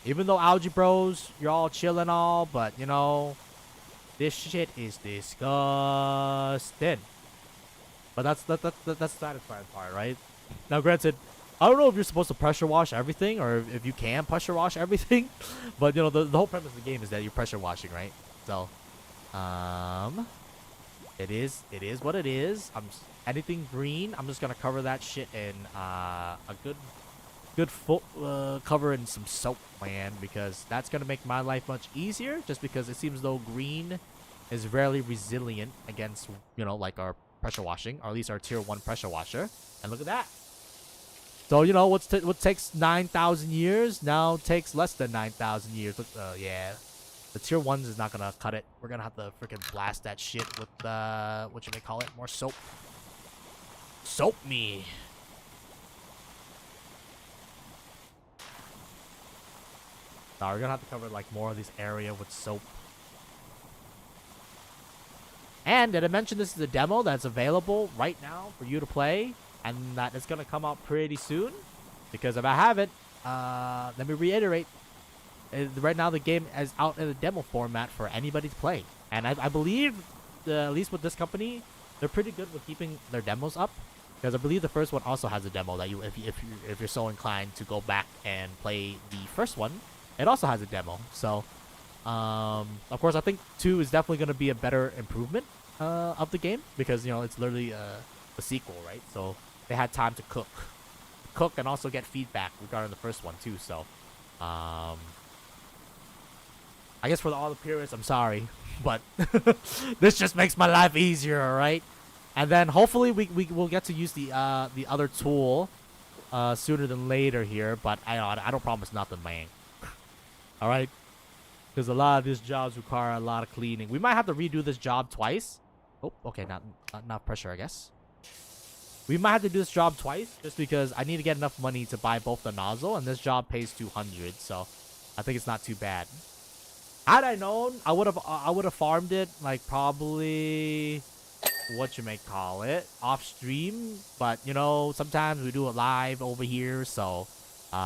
Even though algae bros, you're all chill and all, but, you know, this shit is disgusting. But that's the satisfying part, right? Now, granted, I don't know if you're supposed to pressure wash everything or if you can pressure wash everything, but, you know, the whole premise of the game is that you're pressure washing, right? So, it is what it is. Anything green, I'm just gonna cover that shit in a good full cover in some soap, man, because that's gonna make my life much easier. Just because it seems though green is rarely resilient against, you know, like our pressure washing, or at least our tier 1 pressure washer. And look at that. So, you know, what takes 9,000 years now takes less than 9,000 years. Look, yeah. The tier 1s is not gonna cut it. We're gonna have to freaking blast that shit with, what you may call it, more soap. Soap me. Now we're gonna have to cover, like, more of this area with soap. And did I mention this is a demo that's available right now for you to play? And that it's gonna come out pretty soon? Because if I haven't, let me reiterate. Right now the game is out in a demo format for anybody to play, and I believe at least with this company, they're pretty good with keeping their demos up, because I believe the first one also has a demo that if you're so inclined to go back and play the first one, it also has a demo. So of course I think 2 is definitely going to be a better improvement of the game, because, you know, it's literally a sequel, right? So they had time to cook and also get feedback regarding the first one too. So I guess for all the purists, I'm sorry, but this just makes my life easier, alright? And then hopefully we will get to use the other tool sooner than later here, but I don't promise nothing, man. Alright? Because a lot of these jobs require a lot of cleaning. We might have to redo this job twice. Oh, okay, not pressure, I guess. We might have to do this job twice, just because I need to get enough money to buy both the nozzle, and this job pays 200, so I think it's not too bad. Had I known, I would have farmed it, like, probably, what you may call it, off stream. But, you know, sometimes we do it live over here, so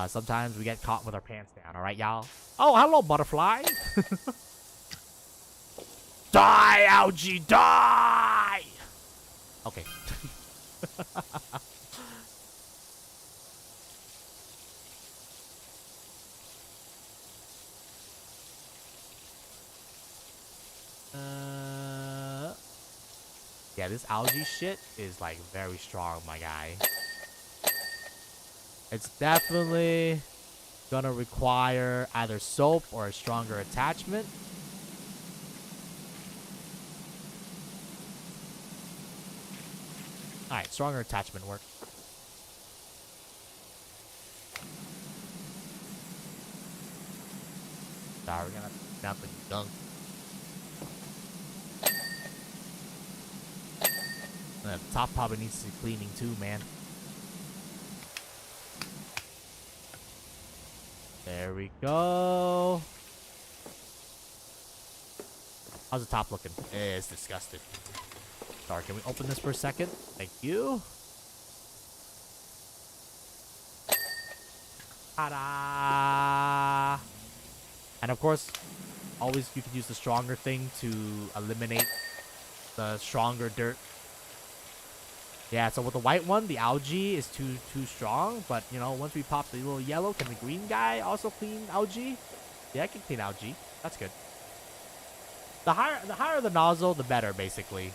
sometimes we get caught with our pants down. All right, y'all. Oh, hello, butterfly. Die, algae, die. Okay. Yeah, this algae shit is, like, very strong, my guy. It's definitely gonna require either soap or a stronger attachment. Alright, stronger attachment work. Sorry, we're gonna dump the gunk. The top probably needs some cleaning too, man. There we go. How's the top looking? It's disgusting. Sorry, can we open this for a second? Thank you. Ta-da! And of course, always you can use the stronger thing to eliminate the stronger dirt. Yeah, so with the white one, the algae is too strong. But, you know, once we pop the little yellow, can the green guy also clean algae? Yeah, I can clean algae. That's good. The higher the nozzle, the better, basically.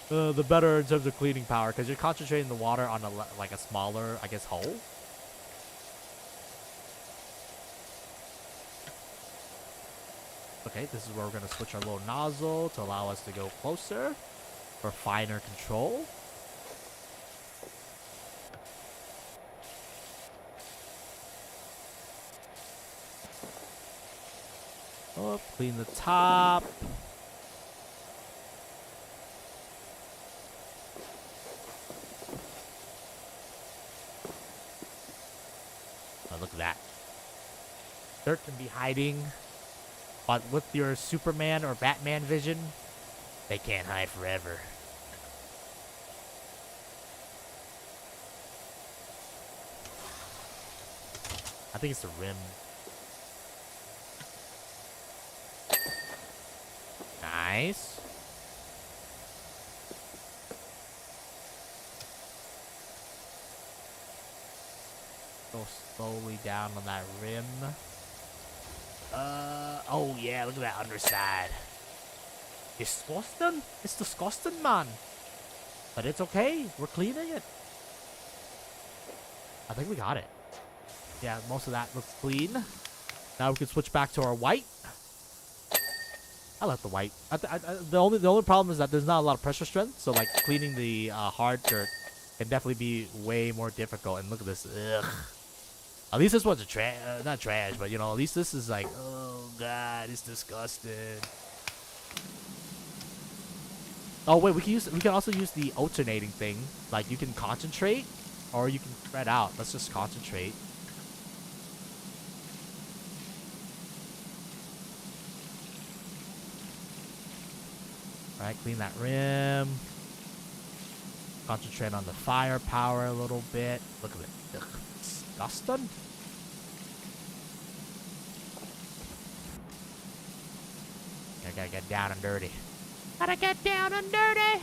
The better in terms of cleaning power, because you're concentrating the water on a smaller, I guess, hole. Okay, this is where we're going to switch our little nozzle to allow us to go closer for finer control. Oh, clean the top. Oh, look at that. Dirt can be hiding, but with your Superman or Batman vision, they can't hide forever. I think it's the rim. Nice. Go slowly down on that rim. Oh yeah, look at that underside. Disgusting. It's disgusting, man. But it's okay. We're cleaning it. I think we got it. Yeah, most of that looks clean. Now we can switch back to our white. I like the white. The only problem is that there's not a lot of pressure strength. So like cleaning the hard dirt can definitely be way more difficult. And look at this. Ugh. At least this one's a not trash, but you know, at least this is like, oh god, it's disgusting. Oh wait, we can also use the alternating thing. Like you can concentrate, or you can spread out. Let's just concentrate. All right, clean that rim. Concentrate on the firepower a little bit. Look at it. Ugh, disgusting. I gotta get down and dirty. Gotta get down and dirty.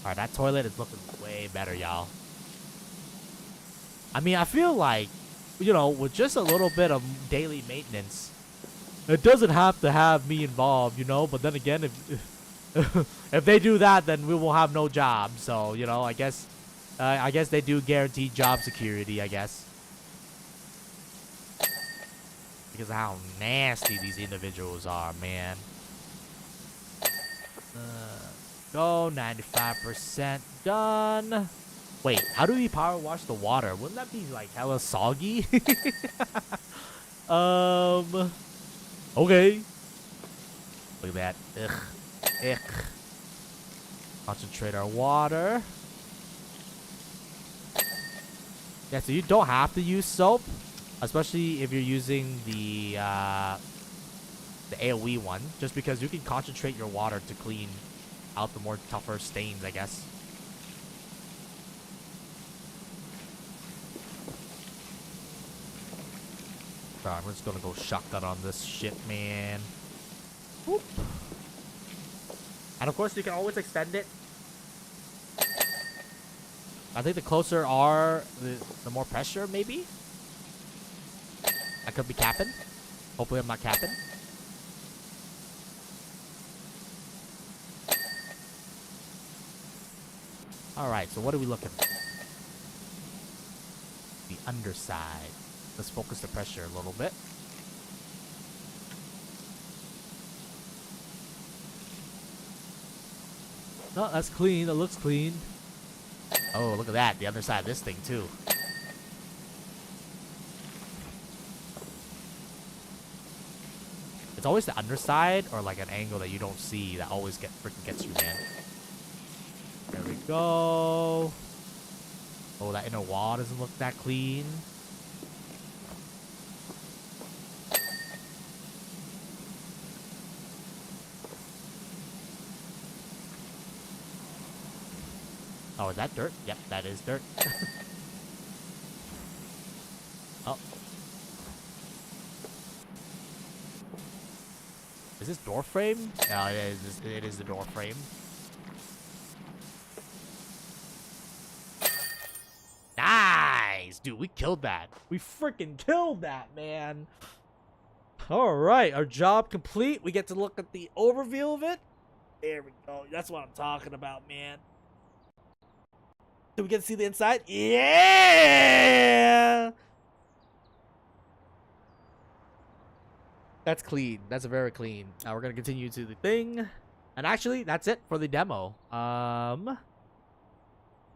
Alright, that toilet is looking way better, y'all. I mean, I feel like, you know, with just a little bit of daily maintenance, it doesn't have to have me involved, you know? But then again, if they do that, then we will have no job. So, you know, I guess they do guarantee job security, I guess. Because of how nasty these individuals are, man. Go, 95% done. Wait, how do we power wash the water? Wouldn't that be like hella soggy? Okay. Look at that. Ugh. Ick. Concentrate our water. Yeah, so you don't have to use soap, especially if you're using the AoE one, just because you can concentrate your water to clean out the more tougher stains, I guess. Alright, we're just gonna go shotgun on this shit, man. Whoop. And of course, you can always extend it. I think the closer are, the more pressure, maybe? I could be capping. Hopefully I'm not capping. Alright, so what are we looking for? The underside. Let's focus the pressure a little bit. No, that's clean. It looks clean. Oh, look at that. The other side of this thing, too. It's always the underside or like an angle that you don't see that always freaking gets you, man. There we go. Oh, that inner wall doesn't look that clean. Oh, is that dirt? Yep, that is dirt. Oh. Is this door frame? No, it is the door frame. Nice! Dude, we killed that. We freaking killed that, man. Alright, our job complete. We get to look at the overview of it. There we go. That's what I'm talking about, man. Do we get to see the inside? Yeah! That's clean. That's very clean. Now we're going to continue to the thing. And actually, that's it for the demo.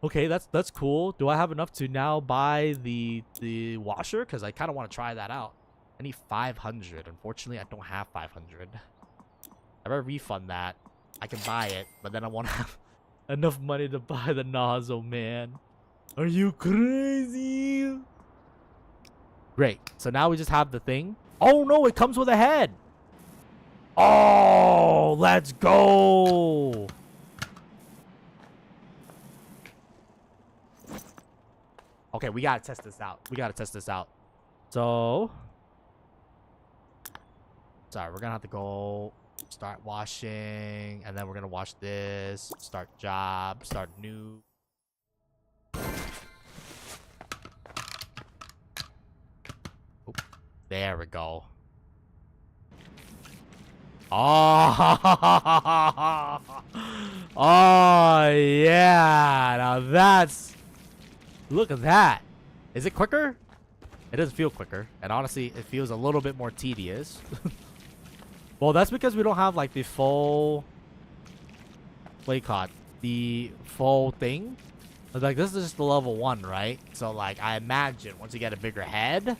Okay, that's cool. Do I have enough to now buy the washer? Because I kind of want to try that out. I need 500. Unfortunately, I don't have 500. If I refund that, I can buy it, but then I won't have enough money to buy the nozzle, man. Are you crazy? Great. So now we just have the thing. Oh no, it comes with a head. Oh, let's go. Okay, we gotta test this out. So, sorry, we're gonna have to go start washing, and then we're gonna wash this, start job, start new. Oop, there we go. Oh, oh yeah. Now that's, look at that. Is it quicker? It doesn't feel quicker, and honestly, it feels a little bit more tedious. Well, that's because we don't have like the full, what do you call it? The full thing. Like, this is just the level 1, right? So like, I imagine once you get a bigger head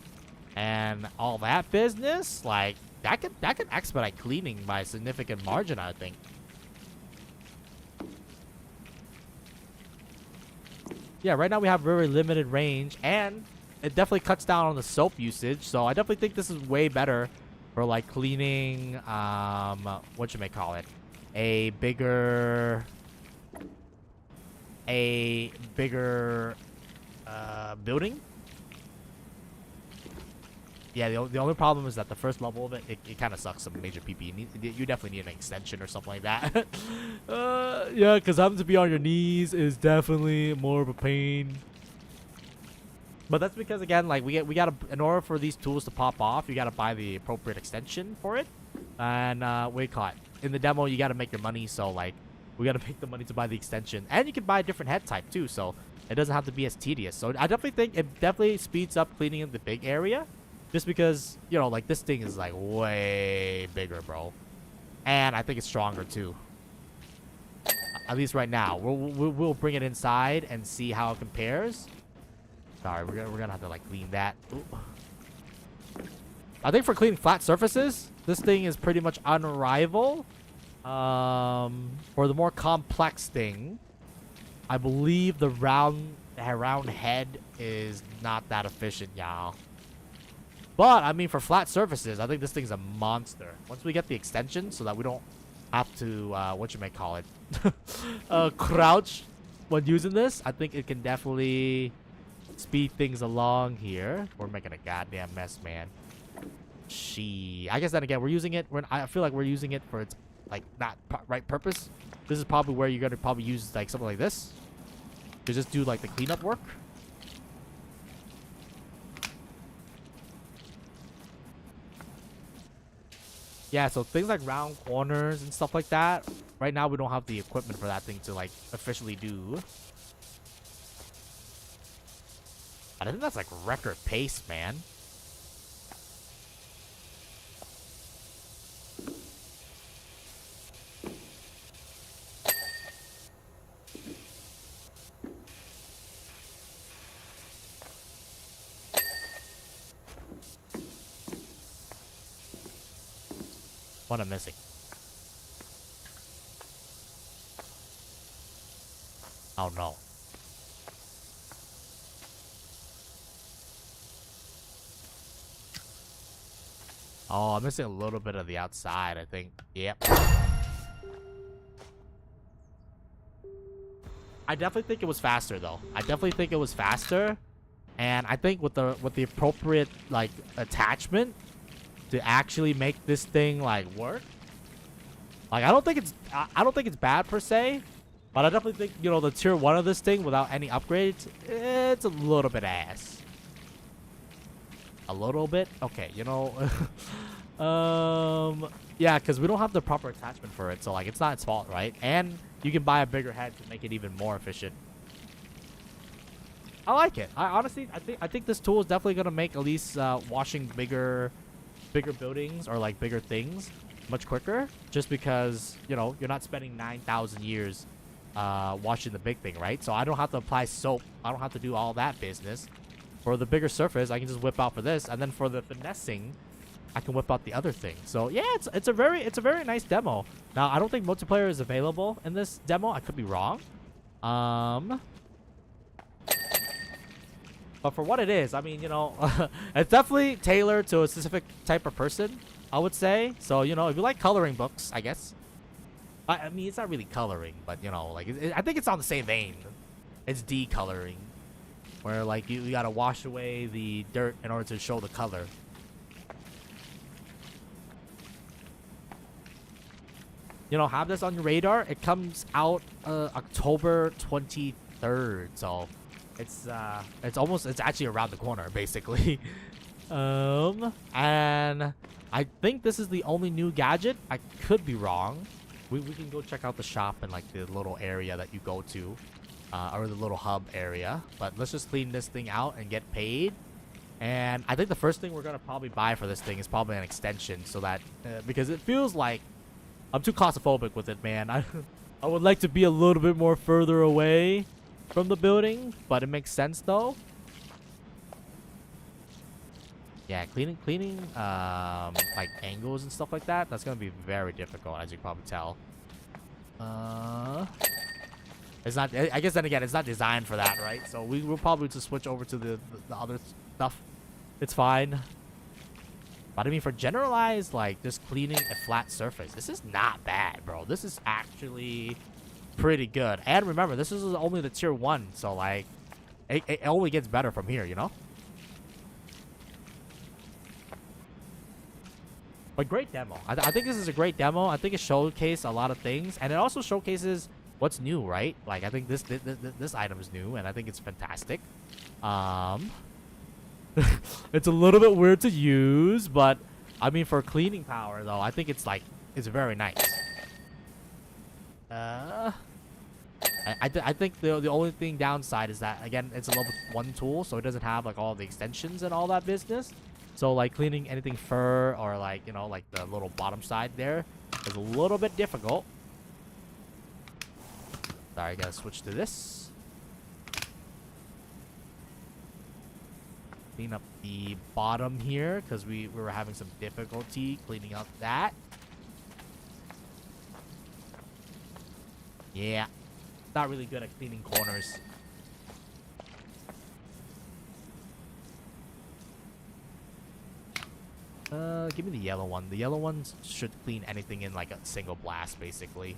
and all that business, like that could expedite cleaning by a significant margin, I think. Yeah, right now we have very limited range, and it definitely cuts down on the soap usage. So I definitely think this is way better for like cleaning, what you may call it, a bigger building. Yeah, the only problem is that the first level of it kind of sucks some major PP. You definitely need an extension or something like that. Yeah, because having to be on your knees is definitely more of a pain. But that's because, again, like we gotta, in order for these tools to pop off, you gotta buy the appropriate extension for it. And wait, caught in the demo, you gotta make your money. So like, we gotta make the money to buy the extension, and you can buy a different head type too. So it doesn't have to be as tedious. So I definitely think it definitely speeds up cleaning in the big area. Just because, you know, like this thing is like way bigger, bro. And I think it's stronger too. At least right now. We'll bring it inside and see how it compares. Sorry, we're gonna have to like clean that. Ooh. I think for cleaning flat surfaces, this thing is pretty much unrivaled. For the more complex thing, I believe the round head is not that efficient, y'all. But, I mean, for flat surfaces, I think this thing's a monster. Once we get the extension so that we don't have to, what you may call it, crouch when using this, I think it can definitely speed things along here. We're making a goddamn mess, man. I guess then again, we're using it, I feel like we're using it for its, like, not right purpose. This is probably where you're going to probably use, like, something like this. To just do, like, the cleanup work. Yeah, so things like round corners and stuff like that. Right now, we don't have the equipment for that thing to, like, officially do. But I think that's, like, record pace, man. What I'm missing. Oh no. Oh, I'm missing a little bit of the outside, I think. Yep. I definitely think it was faster though. I definitely think it was faster. And I think with the appropriate like attachment to actually make this thing like work. Like I don't think it's bad per se, but I definitely think, you know, the tier 1 of this thing without any upgrades, it's a little bit ass. A little bit? Okay, you know, yeah, because we don't have the proper attachment for it, so like it's not its fault, right? And you can buy a bigger head to make it even more efficient. I like it. I honestly, I think this tool is definitely gonna make at least washing bigger buildings or like bigger things much quicker, just because, you know, you're not spending 9,000 years washing the big thing, right? So I don't have to apply soap. I don't have to do all that business. For the bigger surface, I can just whip out for this, and then for the finessing, I can whip out the other thing. So yeah, it's a very nice demo. Now I don't think multiplayer is available in this demo. I could be wrong. But for what it is, I mean, you know, it's definitely tailored to a specific type of person, I would say. So, you know, if you like coloring books, I guess. I mean, it's not really coloring, but, you know, like, I think it's on the same vein. It's decoloring, where, like, you gotta wash away the dirt in order to show the color. You know, have this on your radar. It comes out October 23rd, so it's actually around the corner, basically. And I think this is the only new gadget. I could be wrong. We can go check out the shop in like the little area that you go to, or the little hub area. But let's just clean this thing out and get paid. And I think the first thing we're gonna probably buy for this thing is probably an extension, so that because it feels like I'm too claustrophobic with it, man. I would like to be a little bit more further away from the building, but it makes sense though. Yeah, cleaning like angles and stuff like that, that's gonna be very difficult, as you can probably tell. It's not, I guess then again, it's not designed for that, right? So we will probably just switch over to the other stuff. It's fine. But I mean, for generalized, like, just cleaning a flat surface, this is not bad, bro. This is actually pretty good. And remember, this is only the tier 1, so, like, it only gets better from here, you know? But great demo. I think this is a great demo. I think it showcased a lot of things. And it also showcases what's new, right? Like, I think this item is new, and I think it's fantastic. It's a little bit weird to use, but I mean, for cleaning power though, I think it's like, it's very nice. I think the only thing downside is that, again, it's a level 1 tool, so it doesn't have like all the extensions and all that business. So like cleaning anything fur or like, you know, like the little bottom side there is a little bit difficult. Sorry, I gotta switch to this. Clean up the bottom here because we were having some difficulty cleaning up that. Yeah, not really good at cleaning corners. Give me the yellow one. The yellow ones should clean anything in like a single blast, basically.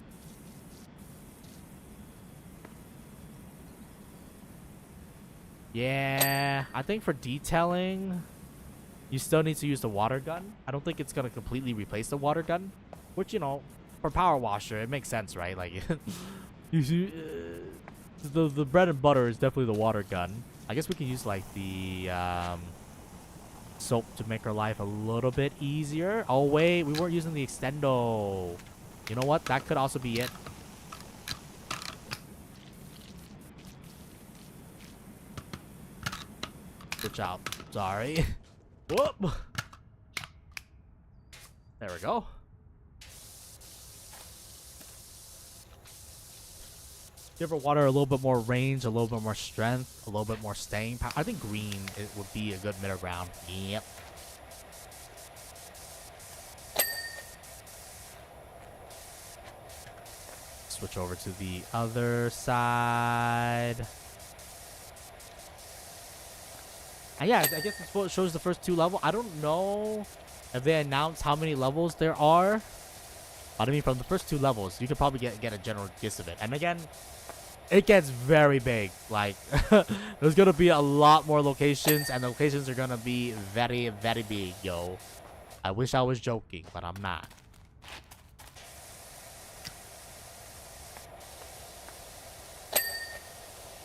Yeah, I think for detailing, you still need to use the water gun. I don't think it's gonna completely replace the water gun, which, you know, for power washer, it makes sense, right? Like, you see, the bread and butter is definitely the water gun. I guess we can use like the soap to make our life a little bit easier. Oh wait, we weren't using the extendo. You know what? That could also be it. Switch out. Sorry. Whoop. There we go. Give our water a little bit more range, a little bit more strength, a little bit more staying power. I think green it would be a good middle ground. Yep. Switch over to the other side. And yeah, I guess this shows the first 2 levels. I don't know if they announced how many levels there are. But I mean, from the first 2 levels, you could probably get a general gist of it. And again, it gets very big. Like, there's gonna be a lot more locations, and the locations are gonna be very, very big, yo. I wish I was joking, but I'm not.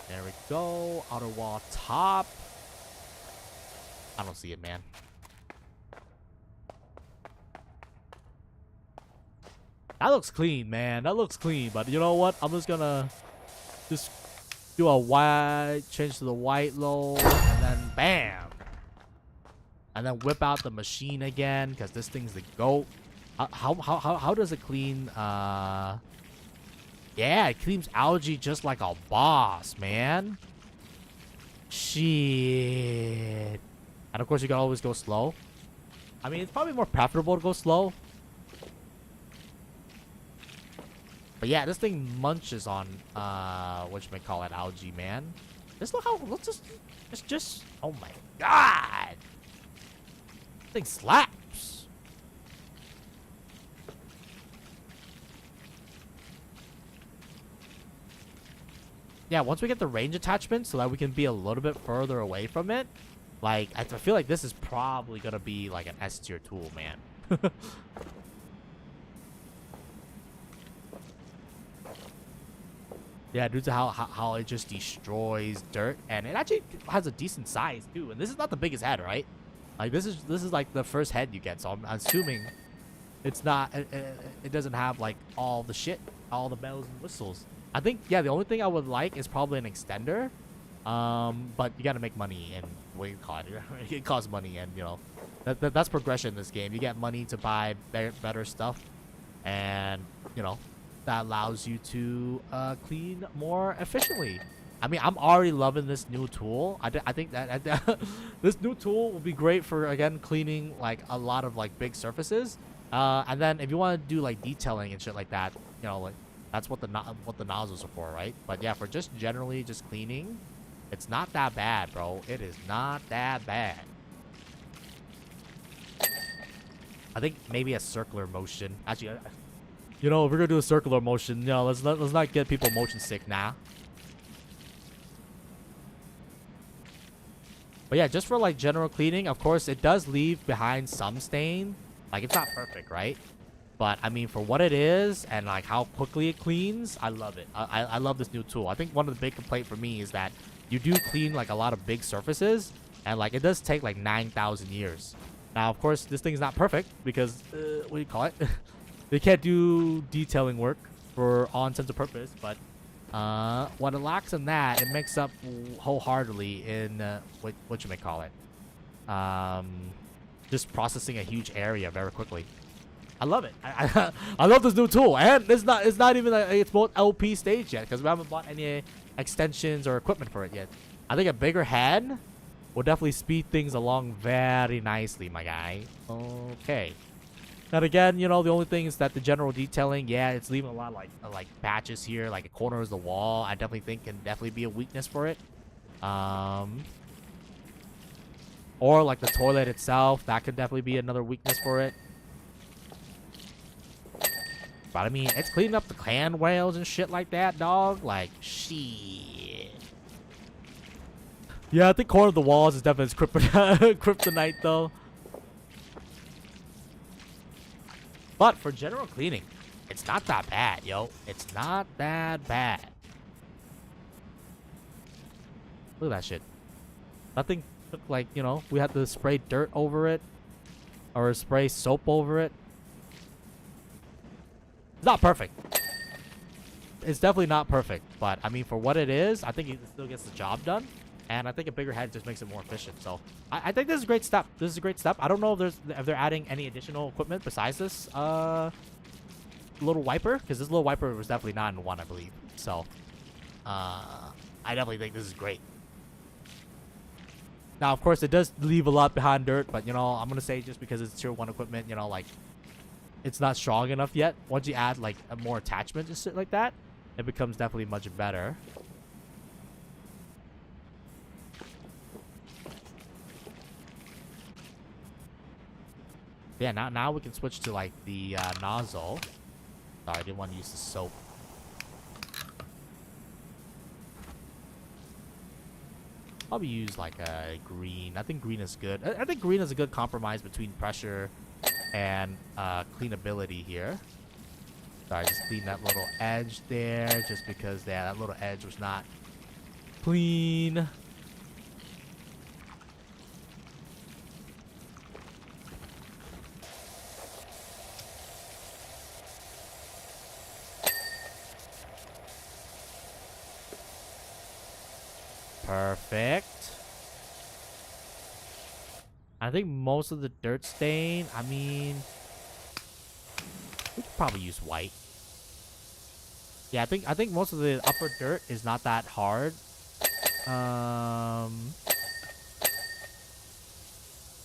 There we go. Outer wall top. I don't see it, man. That looks clean, man. That looks clean. But you know what? I'm just gonna do a white, change to the white load, and then bam. And then whip out the machine again, because this thing's the GOAT. How does it clean? Yeah, it cleans algae just like a boss, man. Shit. And of course, you can always go slow. I mean, it's probably more preferable to go slow. But yeah, this thing munches on whatchamacallit algae, man. Just look how just oh my god. This thing slaps. Yeah, once we get the range attachment so that we can be a little bit further away from it, like, I feel like this is probably gonna be like an S tier tool, man. Yeah, due to how it just destroys dirt, and it actually has a decent size too. And this is not the biggest head, right? Like this is like the first head you get, so I'm assuming it's not. It doesn't have like all the shit, all the bells and whistles. I think yeah, the only thing I would like is probably an extender. But you gotta make money, and what you call it, it costs money, and you know that's progression in this game. You get money to buy better stuff, and you know. That allows you to clean more efficiently. I mean, I'm already loving this new tool. I think that this new tool will be great for, again, cleaning like a lot of like big surfaces. And then if you want to do like detailing and shit like that, you know, like that's what the nozzles are for, right? But yeah, for just generally just cleaning, it's not that bad, bro. It is not that bad. I think maybe a circular motion. Actually. You know, if we're gonna do a circular motion, you know, let's not get people motion sick now. But yeah, just for like general cleaning, of course, it does leave behind some stain. Like, it's not perfect, right? But I mean, for what it is and like how quickly it cleans, I love it. I love this new tool. I think one of the big complaints for me is that you do clean like a lot of big surfaces, and like it does take like 9,000 years. Now, of course, this thing's not perfect because what do you call it? They can't do detailing work for all intents and purpose, but what it lacks in that, it makes up wholeheartedly in whatchamacallit, just processing a huge area very quickly. I love it. I love this new tool, and it's not even its both LP stage yet because we haven't bought any extensions or equipment for it yet. I think a bigger head will definitely speed things along very nicely, my guy. Okay. And again, you know, the only thing is that the general detailing, yeah, it's leaving a lot of like patches here, like a corner of the wall. I definitely think can definitely be a weakness for it. Or like the toilet itself, that could definitely be another weakness for it. But I mean, it's cleaning up the clan whales and shit like that, dog. Like, shit. Yeah, I think corner of the walls is definitely kryptonite though. But for general cleaning, it's not that bad, yo. It's not that bad. Look at that shit. Nothing took like, you know, we had to spray dirt over it. Or spray soap over it. It's not perfect. It's definitely not perfect. But, I mean, for what it is, I think it still gets the job done. And I think a bigger head just makes it more efficient. So I think this is a great step. This is a great step. I don't know if they're adding any additional equipment besides this little wiper, because this little wiper was definitely not in one, I believe. So I definitely think this is great. Now, of course, it does leave a lot behind dirt, but you know, I'm gonna say just because it's tier 1 equipment, you know, like it's not strong enough yet. Once you add like a more attachment and shit like that, it becomes definitely much better. Yeah, now we can switch to like the nozzle. Sorry, I didn't want to use the soap. Probably use like a green. I think green is good. I think green is a good compromise between pressure and cleanability here. Sorry, just clean that little edge there, just because yeah, that little edge was not clean. Perfect. I think most of the dirt stain, I mean, we could probably use white. Yeah, I think most of the upper dirt is not that hard.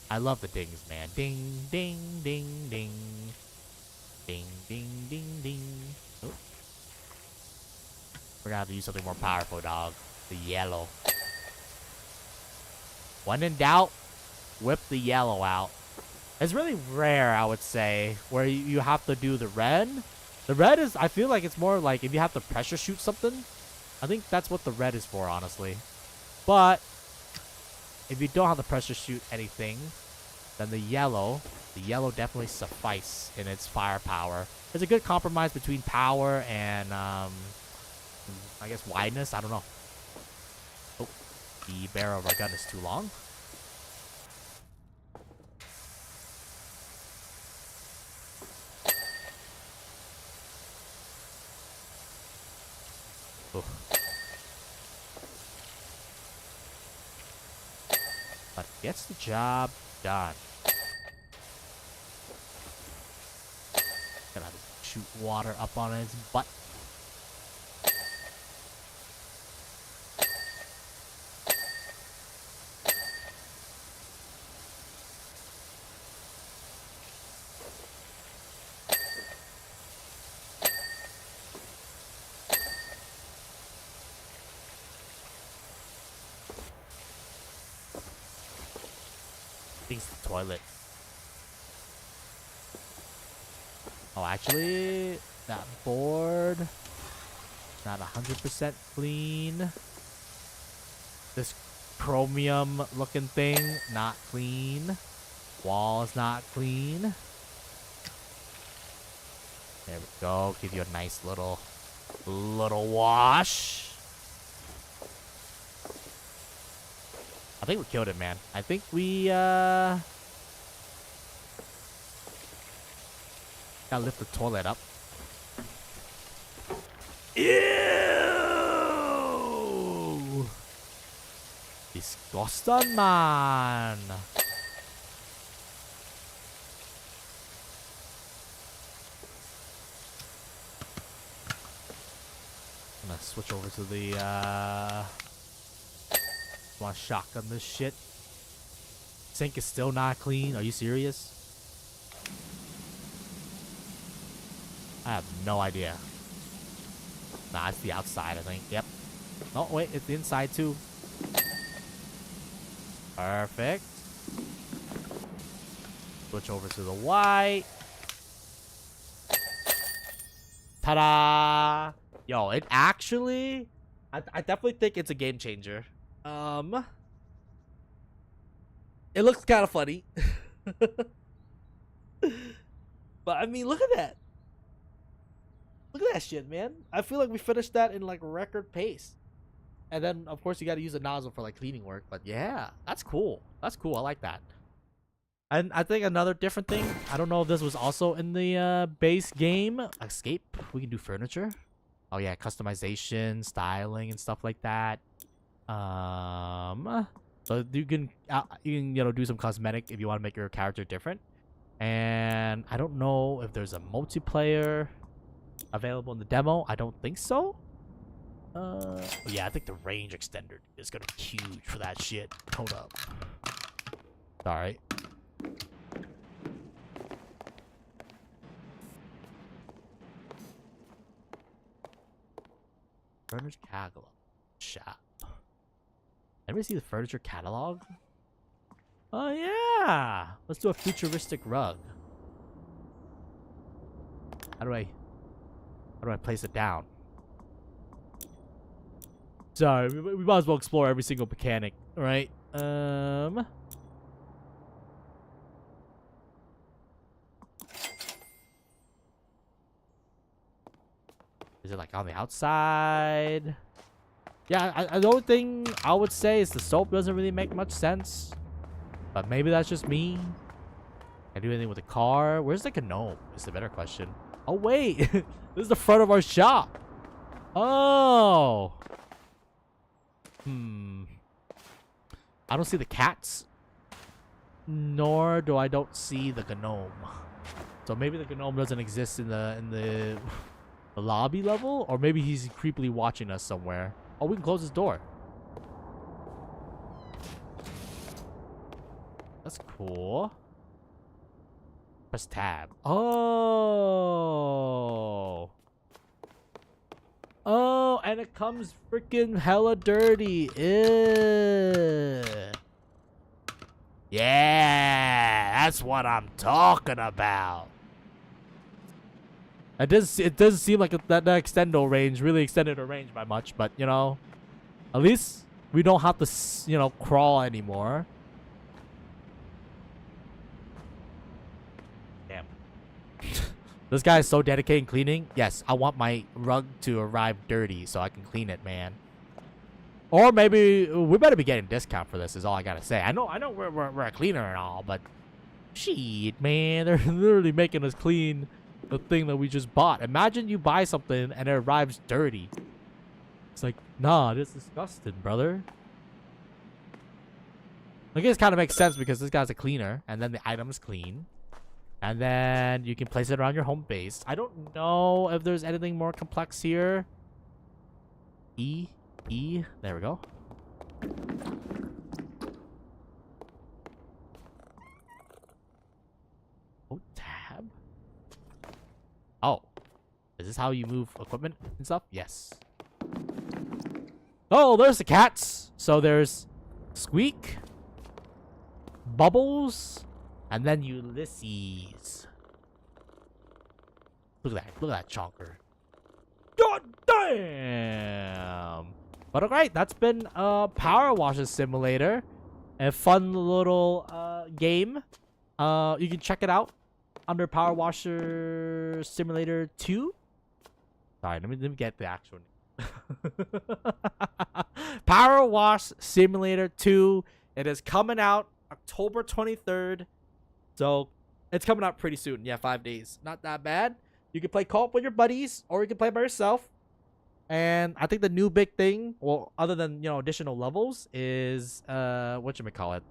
I love the dings, man. Ding, ding, ding, ding. Ding, ding, ding, ding. Oh. We're gonna have to use something more powerful, dog. The yellow. When in doubt, whip the yellow out. It's really rare, I would say, where you have to do the red. The red is, I feel like it's more like if you have to pressure shoot something. I think that's what the red is for, honestly. But if you don't have to pressure shoot anything, then the yellow definitely suffice in its firepower. It's a good compromise between power and, I guess, wideness. I don't know. Oh, the barrel of our gun is too long. Oh. But gets the job done. Gonna have to shoot water up on his butt. I think it's the toilet. Oh, actually, that board, not 100% clean. This chromium looking thing, not clean. Wall is not clean. There we go. Give you a nice little wash. I think we killed it, man. I think we, gotta lift the toilet up. Ew! Disgusting, man. I'm gonna switch over to the, want to shotgun this shit. Sink is still not clean. Are you serious? I have no idea. Nah, it's the outside, I think. Yep. Oh, wait. It's the inside, too. Perfect. Switch over to the white. Ta-da! Yo, it actually... I definitely think it's a game changer. It looks kind of funny. But, I mean, look at that. Look at that shit, man. I feel like we finished that in, like, record pace. And then, of course, you got to use a nozzle for, like, cleaning work. But, yeah, that's cool. That's cool. I like that. And I think another different thing, I don't know if this was also in the base game. Escape. We can do furniture. Oh, yeah, customization, styling, and stuff like that. So you can do some cosmetic if you want to make your character different. And I don't know if there's a multiplayer available in the demo. I don't think so. Yeah, I think the range extender is gonna be huge for that shit. Hold up. Alright. Furniture catalog shop. Ever see the furniture catalog? Oh yeah! Let's do a futuristic rug. How do I place it down? Sorry, we might as well explore every single mechanic, right? Is it like on the outside? Yeah, the only thing I would say is the soap doesn't really make much sense. But maybe that's just me. Can I do anything with the car? Where's the gnome? Is the better question. Oh, wait. This is the front of our shop. Oh. I don't see the cats. Nor do I don't see the gnome. So maybe the gnome doesn't exist in the lobby level, or maybe he's creepily watching us somewhere. Oh, we can close his door. That's cool. Press tab. Oh. Oh, and it comes freaking hella dirty. Ew. Yeah, that's what I'm talking about. It does seem like that extendo range really extended our range by much, but you know, at least we don't have to, you know, crawl anymore. Damn. This guy is so dedicated in cleaning. Yes, I want my rug to arrive dirty so I can clean it, man. Or maybe we better be getting a discount for this is all I gotta say. I know we're a cleaner and all, but shit, man, they're literally making us clean the thing that we just bought. Imagine you buy something and it arrives dirty. It's like, nah, this is disgusting, brother. I guess it kind of makes sense because this guy's a cleaner, and then the item's clean. And then you can place it around your home base. I don't know if there's anything more complex here. E. There we go. Oh, tab. Oh. Is this how you move equipment and stuff? Yes. Oh, there's the cats. So there's Squeak, Bubbles, and then Ulysses. Look at that. Look at that chonker. God damn. But alright, that's been PowerWash Simulator. A fun little game. You can check it out under Power Washer Simulator 2. Sorry, let me get the actual name. Power Wash Simulator 2. It is coming out October 23rd. So it's coming out pretty soon. Yeah, 5 days. Not that bad. You can play co-op with your buddies, or you can play by yourself. And I think the new big thing, well, other than, you know, additional levels, is whatchamacallit,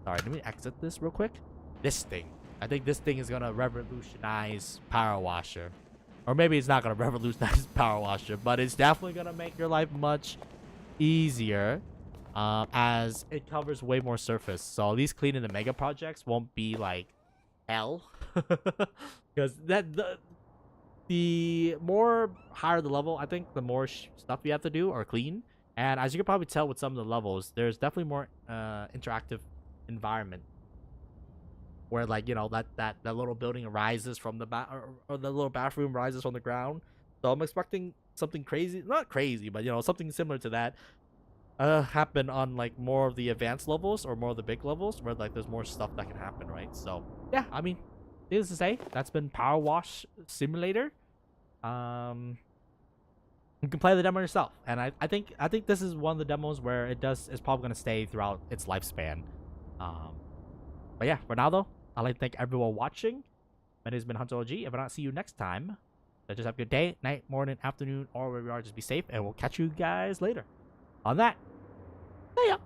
sorry, let me exit this real quick. This thing. I think this thing is gonna revolutionize Power Washer. Or maybe it's not gonna revolutionize Power Washer, but it's definitely gonna make your life much easier. As it covers way more surface. So at least cleaning the mega projects won't be like hell. Because the more higher the level, I think the more stuff you have to do or clean. And as you can probably tell with some of the levels, there's definitely more interactive environment. Where, like, you know, that little building rises from the or the little bathroom rises from the ground. So I'm expecting something crazy, not crazy, but you know, something similar to that happen on like more of the advanced levels or more of the big levels where like there's more stuff that can happen, right? So yeah, I mean, needless to say, that's been Power Wash Simulator. You can play the demo yourself, and I think this is one of the demos where it's probably gonna stay throughout its lifespan. But yeah, for now though, I'd like to thank everyone watching. My name has been Hunter OG. If I don't see you next time, so just have a good day, night, morning, afternoon, or wherever you are. Just be safe, and we'll catch you guys later. On that, see ya.